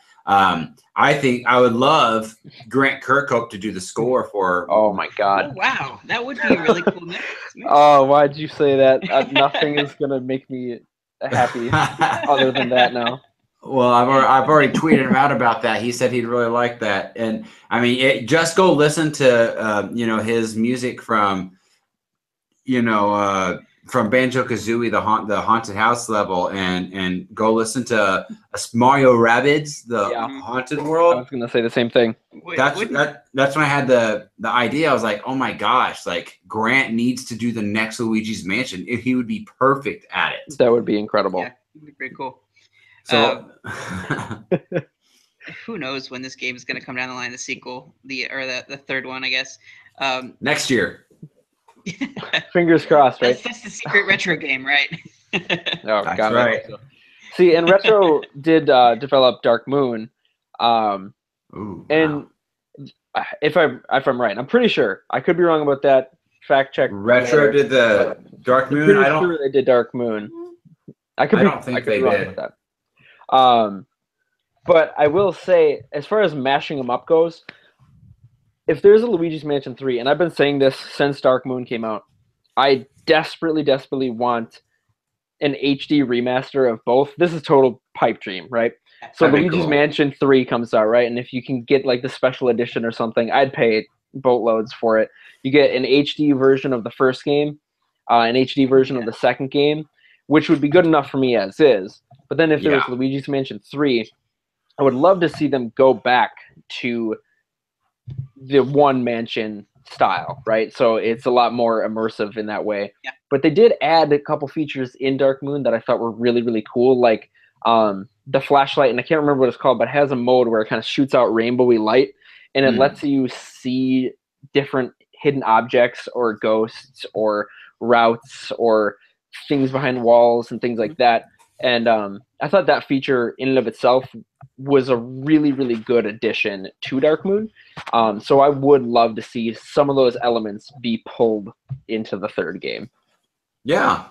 I think I would love Grant Kirkhope to do the score for. Oh my God! Oh, wow, that would be a really cool mix. Oh, why'd you say that? Nothing is gonna make me happy other than that now. Well, I've already tweeted him out about that. He said he'd really like that, and I mean, just go listen to his music from from Banjo-Kazooie, the haunted house level, and go listen to Mario Rabbids, the Haunted I World. was gonna say the same thing. That's when I had the idea. I was like, oh my gosh, like Grant needs to do the next Luigi's Mansion. He would be perfect at it. That would be incredible. Yeah, it'd be pretty cool. So who knows when this game is going to come down the line? The sequel, the third one, I guess. Next year. Fingers crossed, right? That's the secret retro game, right? Oh, That's God, right. See, and Retro did develop Dark Moon, Ooh, and if I'm right, I'm pretty sure. I could be wrong about that. Fact check. Retro did the Dark Moon. Pretty I don't. sure they did Dark Moon. I don't think they did. That. But I will say, as far as mashing them up goes, if there's a Luigi's Mansion 3, and I've been saying this since Dark Moon came out, I desperately want an HD remaster of both. This is total pipe dream, right? So Luigi's Mansion 3 comes out, right? And if you can get like the special edition or something, I'd pay boatloads for it. You get an HD version of the first game, an HD version of the second game, which would be good enough for me as is. But then if there was Luigi's Mansion 3, I would love to see them go back to the one mansion style, right? So it's a lot more immersive in that way. Yeah. But they did add a couple features in Dark Moon that I thought were really, really cool, like the flashlight, and I can't remember what it's called, but it has a mode where it kind of shoots out rainbowy light, and it lets you see different hidden objects or ghosts or routes or things behind walls and things like that. And I thought that feature in and of itself was a really, really good addition to Dark Moon. So I would love to see some of those elements be pulled into the third game. Yeah.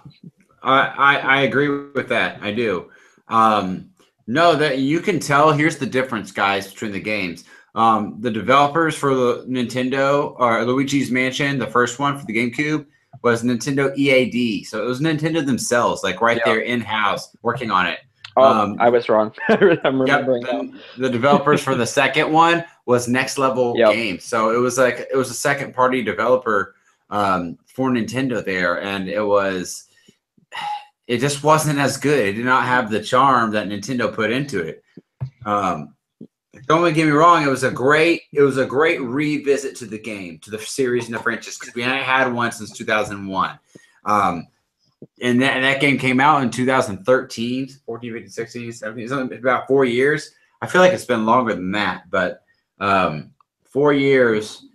I agree with that. I do. No, that you can tell. Here's the difference, guys, between the games. The developers for the Nintendo or Luigi's Mansion, the first one for the GameCube, was Nintendo EAD. So it was Nintendo themselves, like there in-house working on it. Oh, I was wrong. I'm remembering now. The developers for the second one was Next Level Games. So it was a second party developer for Nintendo there, and it just wasn't as good. It did not have the charm that Nintendo put into it. Don't get me wrong, it was a great revisit to the game, to the series and the franchise, because we hadn't had one since 2001. And that game came out in 2013, 14, 15, 16, 17, something, about 4 years. I feel like it's been longer than that, but 4 years,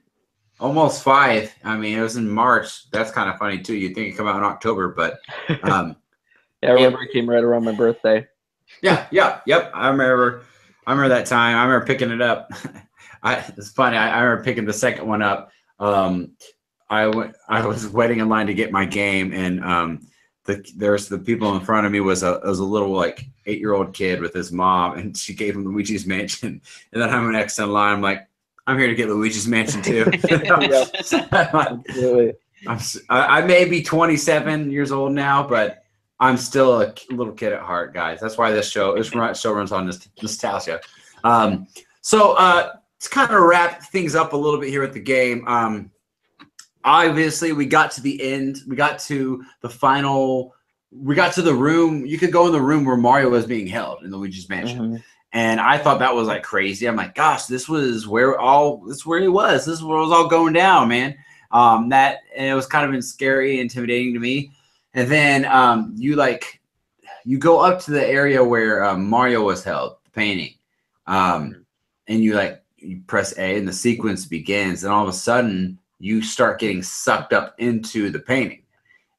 almost 5. I mean, it was in March. That's kind of funny, too. You'd think it'd come out in October, but yeah, I remember it came right around my birthday. Yep. I remember that time. I remember picking it up. It's funny. I remember picking the second one up. I was waiting in line to get my game, and there's the people in front of me was a little 8-year-old kid with his mom, and she gave him Luigi's Mansion. And then I'm next in line. I'm like, I'm here to get Luigi's Mansion too. Absolutely. I may be 27 years old now, but I'm still a little kid at heart, guys. That's why this show runs on nostalgia. So to kind of wrap things up a little bit here with the game. Obviously, we got to the end. We got to the final. We got to the room. You could go in the room where Mario was being held in Luigi's Mansion. Mm-hmm. And I thought that was crazy. I'm like, gosh, this was where he was. This is where it was all going down, man. And it was kind of scary, intimidating to me. And then you go up to the area where Mario was held, the painting. And you press A and the sequence begins. And all of a sudden you start getting sucked up into the painting.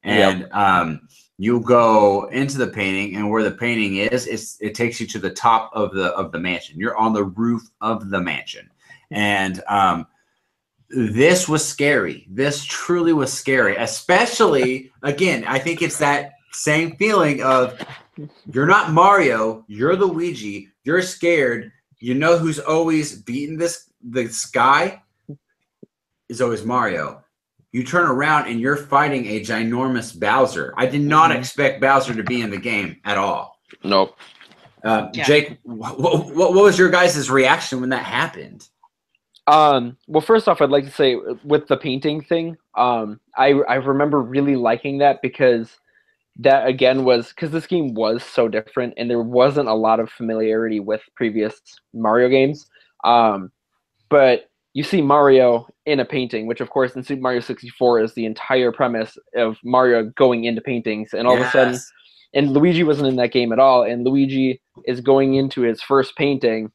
and you go into the painting, and where the painting is, it takes you to the top of the mansion. You're on the roof of the mansion, and this was scary. This truly was scary, especially again. I think it's that same feeling of you're not Mario, you're Luigi, you're scared. You know who's always beaten this guy is always Mario. You turn around and you're fighting a ginormous Bowser. I did not expect Bowser to be in the game at all. Nope. Jake, what was your guys' reaction when that happened? Well, first off, I'd like to say with the painting thing, I remember really liking that because that again was because this game was so different and there wasn't a lot of familiarity with previous Mario games. But you see Mario in a painting, which of course in Super Mario 64 is the entire premise of Mario going into paintings, and all of a sudden, and Luigi wasn't in that game at all, and Luigi is going into his first painting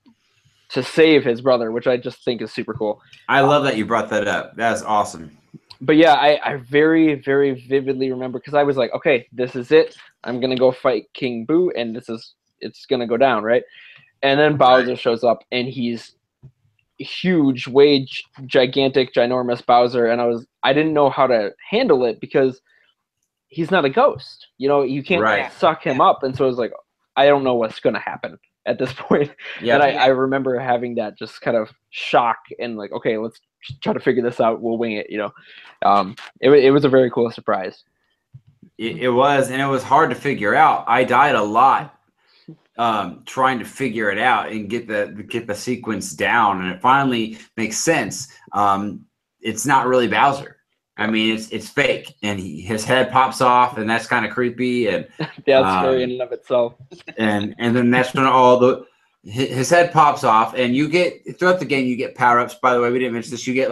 to save his brother, which I just think is super cool. I love that you brought that up. That's awesome. But yeah, I very, very vividly remember because I was like, okay, this is it. I'm gonna go fight King Boo, and it's gonna go down, right? And then Bowser shows up, and he's huge, gigantic, ginormous Bowser, and I didn't know how to handle it because he's not a ghost. You know, you can't suck him up, and so I was like, I don't know what's gonna happen at this point. Yeah. And I remember having that just kind of shock and like, okay, let's try to figure this out. We'll wing it, you know. It was a very cool surprise. It was, and it was hard to figure out. I died a lot trying to figure it out and get the sequence down, and it finally makes sense. It's not really Bowser. I mean, it's fake, and his head pops off, and that's kind of creepy, and that's scary in and of itself. And then that's when his head pops off, and you get throughout the game you get power ups. By the way, we didn't mention this. You get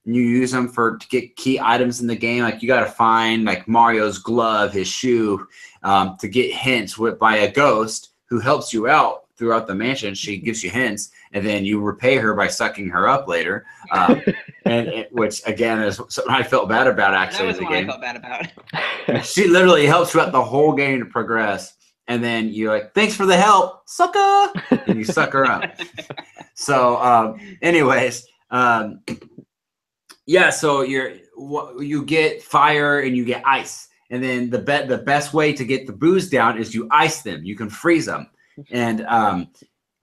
you use them to get key items in the game. Like you got to find like Mario's glove, his shoe, to get hints by a ghost who helps you out throughout the mansion. She gives you hints, and then you repay her by sucking her up later. Which again is something I felt bad about actually. That was what I felt bad about. She literally helps throughout the whole game to progress, and then you're like, "Thanks for the help, sucker," and you suck her up. So, anyways, yeah. So you get fire and you get ice. And then the best way to get the boos down is you ice them. You can freeze them. And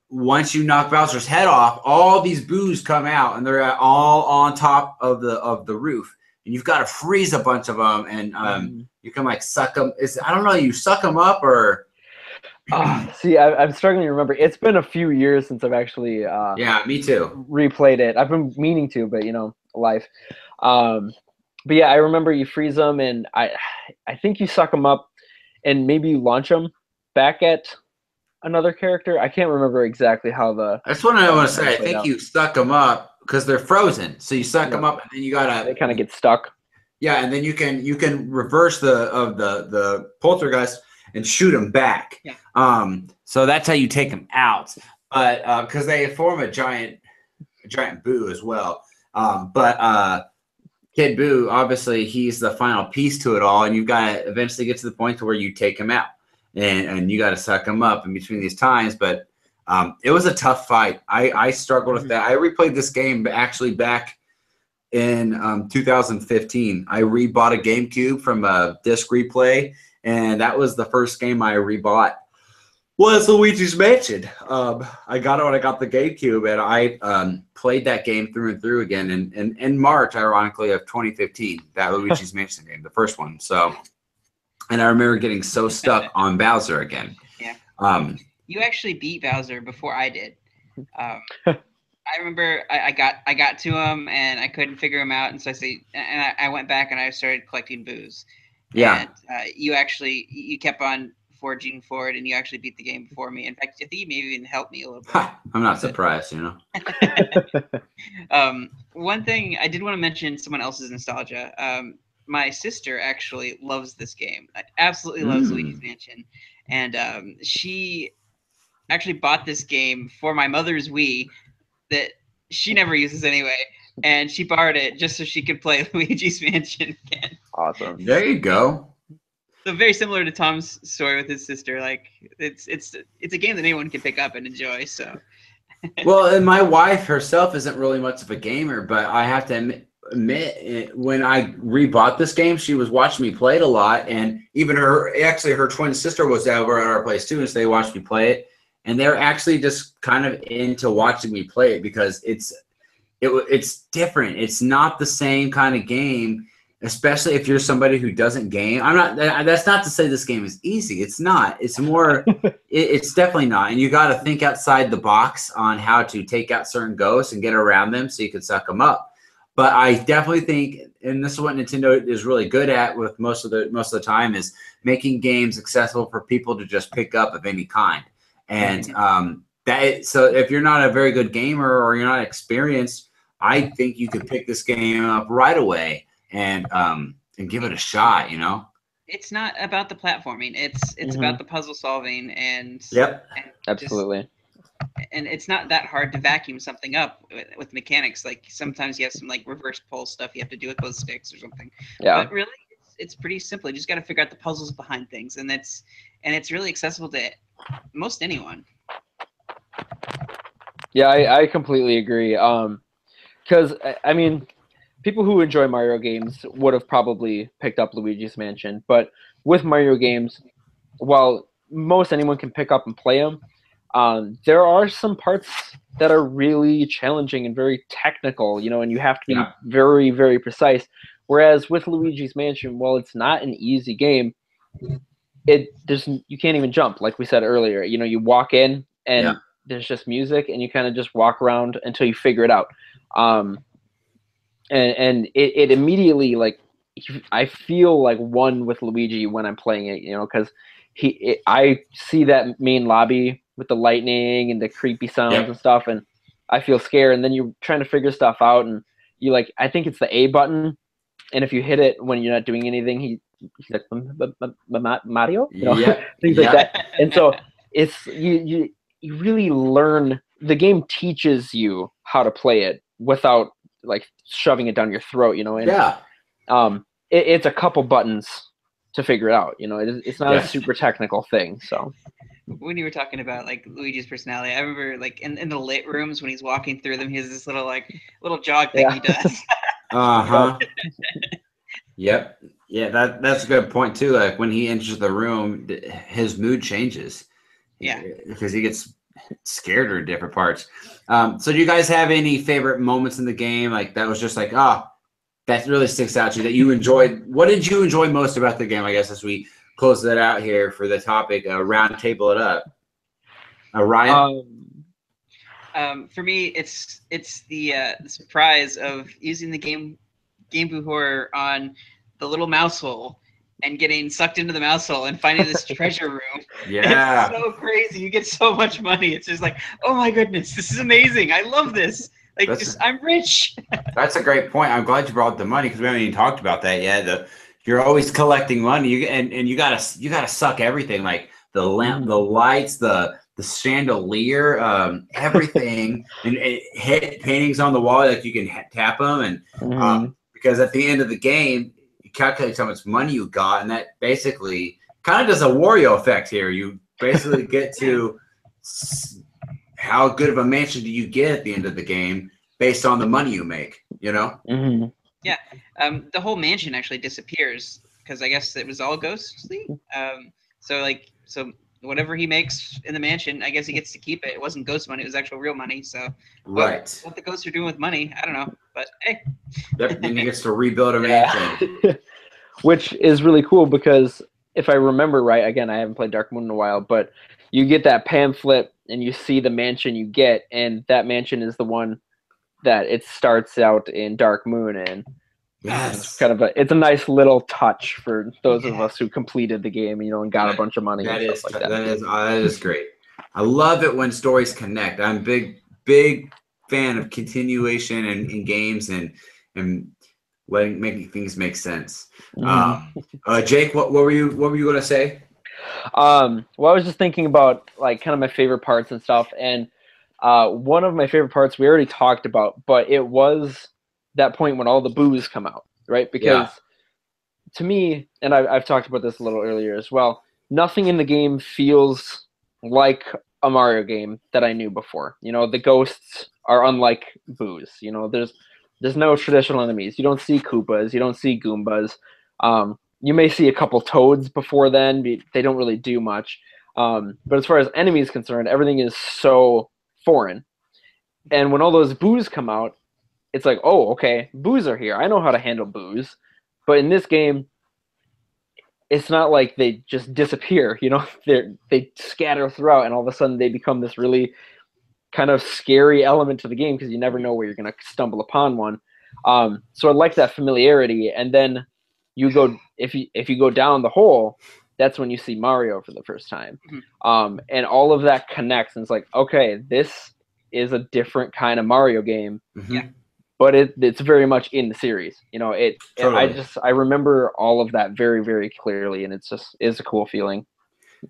once you knock Bowser's head off, all these boos come out, and they're all on top of the roof. And you've got to freeze a bunch of them, and you can like suck them. I don't know, you suck them up or. See, I'm struggling to remember. It's been a few years since I've actually. Yeah, me too. Replayed it. I've been meaning to, but life. But yeah, I remember you freeze them, and I think you suck them up, and maybe you launch them back at another character. I can't remember exactly how the. That's what I want to say. I think you suck them up because they're frozen. So you suck them up, and then you gotta. They kind of get stuck. Yeah, and then you can reverse the poltergeist and shoot them back. Yeah. So that's how you take them out, but because they form a giant boo as well. Kid Boo, obviously, he's the final piece to it all, and you've got to eventually get to the point to where you take him out, and you got to suck him up in between these times. But it was a tough fight. I struggled with that. I replayed this game actually back in 2015. I rebought a GameCube from a disc replay, and that was the first game I rebought. Was Luigi's Mansion. I got it when I got the GameCube, and I played that game through and through again in March, ironically, of 2015, that Luigi's Mansion game, the first one. So, and I remember getting so stuck on Bowser again. Yeah. You actually beat Bowser before I did. I remember I got to him, and I couldn't figure him out, and so I went back and I started collecting boos. Yeah. And you kept on forging forward, and you actually beat the game before me. In fact, I think you maybe even helped me a little bit. I'm not surprised, One thing I did want to mention, someone else's nostalgia. My sister actually loves this game. Absolutely loves Luigi's Mansion, and she actually bought this game for my mother's Wii that she never uses anyway. and she borrowed it just so she could play Luigi's Mansion again. Awesome. There you go. So very similar to Tom's story with his sister. Like it's a game that anyone can pick up and enjoy. So. Well, and my wife herself isn't really much of a gamer, but I have to admit, when I rebought this game, she was watching me play it a lot, and even her twin sister was over at our place too, and so they watched me play it, and they're actually just kind of into watching me play it because it's different. It's not the same kind of game, especially if you're somebody who doesn't game. That's not to say this game is easy. It's not. It's more. It's definitely not. And you got to think outside the box on how to take out certain ghosts and get around them so you can suck them up. But I definitely think, and this is what Nintendo is really good at with most of the time, is making games accessible for people to just pick up of any kind. And so if you're not a very good gamer or you're not experienced, I think you could pick this game up right away and give it a shot. You know, it's not about the platforming. It's about the puzzle solving and Absolutely. And it's not that hard to vacuum something up with mechanics. Like sometimes you have some like reverse pull stuff you have to do with both sticks or something. Yeah. But really, it's pretty simple. You just got to figure out the puzzles behind things, and it's really accessible to most anyone. Yeah, I completely agree. Because I mean, people who enjoy Mario games would have probably picked up Luigi's Mansion, but with Mario games, while most anyone can pick up and play them, there are some parts that are really challenging and very technical, you know, and you have to be very, very precise. Whereas with Luigi's Mansion, while it's not an easy game, you can't even jump, like we said earlier. You know, you walk in and there's just music, and you kind of just walk around until you figure it out. And it immediately, like, I feel like one with Luigi when I'm playing it, you know, because I see that main lobby with the lightning and the creepy sounds and stuff, and I feel scared. And then you're trying to figure stuff out, and you like, I think it's the A button, and if you hit it when you're not doing anything, he's like Mario, you know, things like that. And so it's you really learn. The game teaches you how to play it without like shoving it down your throat, you know. And it's a couple buttons to figure it out, you know. It's not a super technical thing. So when you were talking about like Luigi's personality, I remember like in the lit rooms when he's walking through them, he has this little jog thing he does. Yep. Yeah, that's a good point too. Like when he enters the room, his mood changes. Yeah. Because he gets scared at different parts. So do you guys have any favorite moments in the game? Like that was just like, that really sticks out to you that you enjoyed. What did you enjoy most about the game? I guess as we close that out here for the topic, round table it up. Ryan? For me, it's the surprise of using the Game Boy Horror on the little mouse hole and getting sucked into the mouse hole and finding this treasure room. Yeah. It's so crazy. You get so much money. It's just like, oh my goodness, this is amazing. I love this. Like, I'm rich. That's a great point. I'm glad you brought up the money because we haven't even talked about that yet. You're always collecting money, and you gotta suck everything, like the lamp, the lights, the chandelier, everything, and hit paintings on the wall like you can tap them, and because at the end of the game, you calculate how much money you got, and that basically kind of does a Wario effect here. You basically get to how good of a mansion do you get at the end of the game based on the money you make, you know? Yeah. The whole mansion actually disappears because I guess it was all ghostly. So whatever he makes in the mansion, I guess he gets to keep it. It wasn't ghost money; it was actual real money. So what the ghosts are doing with money, I don't know. But hey, then he gets to rebuild a mansion, which is really cool because if I remember right, again, I haven't played Dark Moon in a while, but you get that pamphlet and you see the mansion you get, and that mansion is the one that it starts out in Dark Moon in. Yes. It's a nice little touch for those of us who completed the game, you know, and got a bunch of money. That and stuff like that. That is great. I love it when stories connect. I'm big fan of continuation in games and making things make sense. Jake, what were you going to say? Well, I was just thinking about like kind of my favorite parts and stuff, and one of my favorite parts we already talked about, but it was that point when all the boos come out, right? Because to me, and I've talked about this a little earlier as well, nothing in the game feels like a Mario game that I knew before. You know, the ghosts are unlike boos. You know, there's no traditional enemies. You don't see Koopas. You don't see Goombas. You may see a couple Toads before then. They don't really do much. But as far as enemies concerned, everything is so foreign. And when all those boos come out, it's like, oh, okay, boos are here. I know how to handle boos. But in this game, it's not like they just disappear. You know, they scatter throughout, and all of a sudden they become this really kind of scary element to the game because you never know where you're going to stumble upon one. So I like that familiarity. And then you go if you go down the hole, that's when you see Mario for the first time. And all of that connects, and it's like, okay, this is a different kind of Mario game. But it's very much in the series. You know, Totally. I remember all of that very, very clearly, and it's a cool feeling.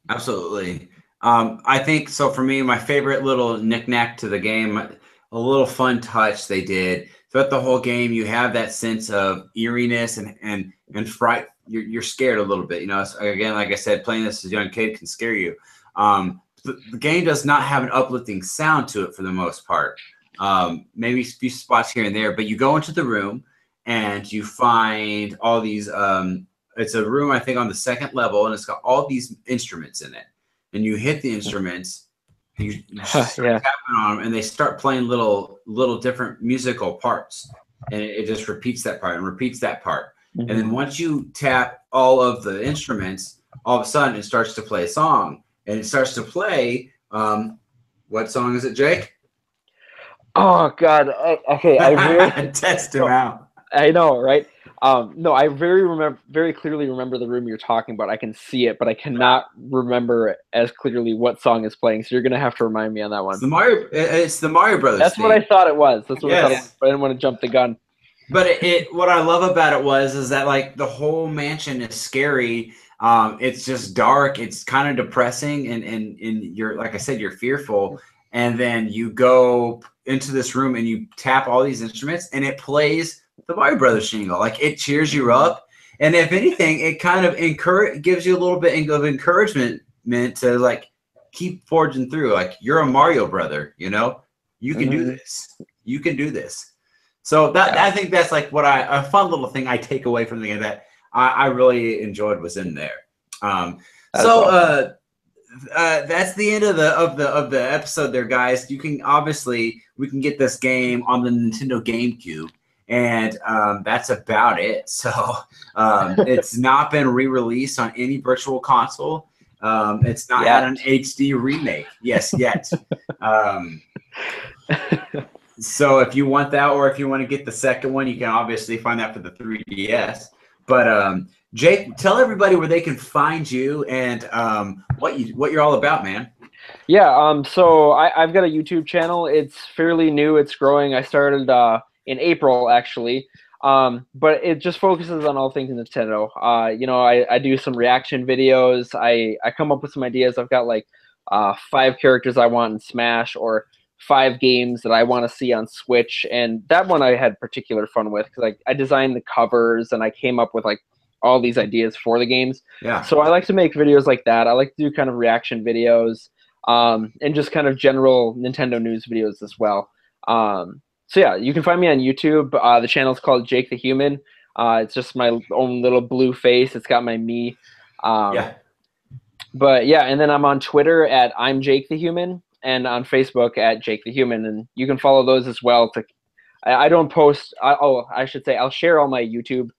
Absolutely. I think so. For me, my favorite little knick-knack to the game, a little fun touch they did throughout the whole game. You have that sense of eeriness and fright. You're scared a little bit. You know, again, like I said, playing this as a young kid can scare you. The game does not have an uplifting sound to it for the most part. Maybe a few spots here and there, but you go into the room and you find all these. It's a room, I think, on the second level, and it's got all these instruments in it. And you hit the instruments, you start tapping on them, and they start playing little different musical parts, and it just repeats that part and repeats that part. And then once you tap all of the instruments, all of a sudden it starts to play a song, and it starts to play. What song is it, Jake? Oh God! Okay, test him out. I know, right? No, I very clearly remember the room you're talking about. I can see it, but I cannot remember as clearly what song is playing. So you're gonna have to remind me on that one. It's the Mario Brothers. That's theme. what I thought it was. That's what I thought it was, but I didn't want to jump the gun. But what I love about it is that like the whole mansion is scary. It's just dark. It's kind of depressing, and you're, like I said, you're fearful. And then you go into this room and you tap all these instruments, and it plays the Mario Brothers jingle. Like, it cheers you up, and if anything, it kind of gives you a little bit of encouragement to like keep forging through. Like, you're a Mario brother, you know, you can do this. You can do this. So I think that's like a fun little thing I take away from the game that I really enjoyed was in there. That's the end of the episode there, guys. We can get this game on the Nintendo GameCube, and that's about it. So it's not been re-released on any virtual console. It's not had an HD remake. Yes, yet. So if you want that, or if you want to get the second one, you can obviously find that for the 3DS. But Jake, tell everybody where they can find you and what you're all about, man. Yeah, so I've got a YouTube channel. It's fairly new. It's growing. I started in April, actually. But it just focuses on all things Nintendo. You know, I do some reaction videos. I come up with some ideas. I've got like 5 characters I want in Smash, or 5 games that I want to see on Switch, and that one I had particular fun with because I designed the covers and I came up with like all these ideas for the games. Yeah. So I like to make videos like that. I like to do kind of reaction videos, and just kind of general Nintendo news videos as well. So yeah, you can find me on YouTube. The channel is called Jake the Human. It's just my own little blue face. It's got my me. But yeah, and then I'm on Twitter at I'm Jake the Human, and on Facebook at Jake the Human, and you can follow those as well. I don't post. I should say I'll share all my YouTube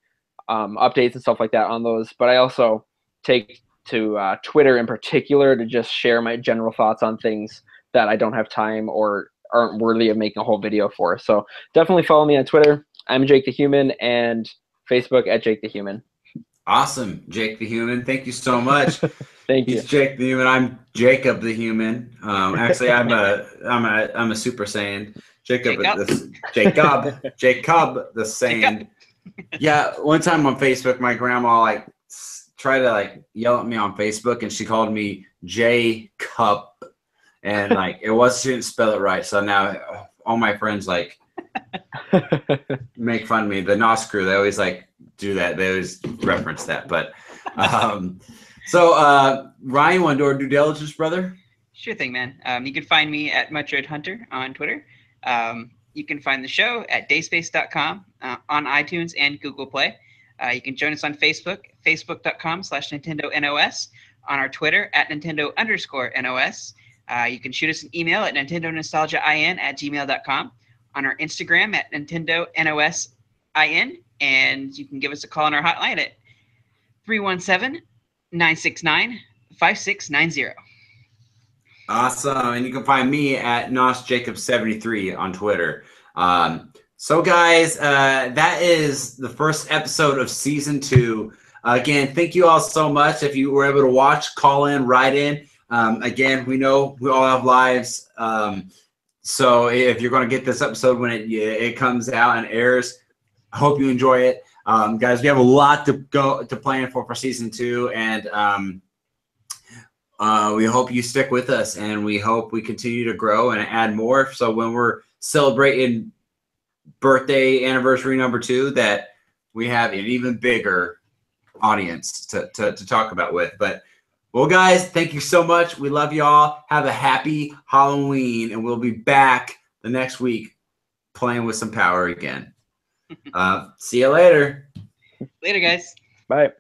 updates and stuff like that on those, but I also take to Twitter in particular to just share my general thoughts on things that I don't have time or aren't worthy of making a whole video for. So definitely follow me on Twitter. I'm Jake the Human, and Facebook at Jake the Human. Awesome, Jake the Human. Thank you so much. Thank you. He's Jake the Human. I'm Jacob the Human. Actually, I'm a Super Saiyan. Jacob the Saiyan. Yeah, one time on Facebook, my grandma like tried to like yell at me on Facebook, and she called me J-Cup, and like she didn't spell it right. So now all my friends like make fun of me. The NOS crew, they always like do that. They always reference that. But so Ryan, you want to do our due diligence, brother? Sure thing, man. You can find me at Metroid Hunter on Twitter. You can find the show at dayspace.com on iTunes and Google Play. You can join us on Facebook, facebook.com/NintendoNOS, on our Twitter at Nintendo_NOS. You can shoot us an email at NintendoNostalgiaIN@gmail.com, on our Instagram at NintendoNOSIN, and you can give us a call on our hotline at 317-969-5690. Awesome. And you can find me at NosJacob73 on Twitter. So guys, that is the first episode of season 2. Again, thank you all so much. If you were able to watch, call in, write in. Again, we know we all have lives. So if you're going to get this episode when it comes out and airs, I hope you enjoy it. Guys, we have a lot to plan for season 2, and we hope you stick with us, and we hope we continue to grow and add more. So when we're celebrating birthday anniversary number 2, that we have an even bigger audience to talk about with. But well, guys, thank you so much. We love y'all. Have a happy Halloween, and we'll be back the next week playing with some power again. See you later. Later, guys. Bye.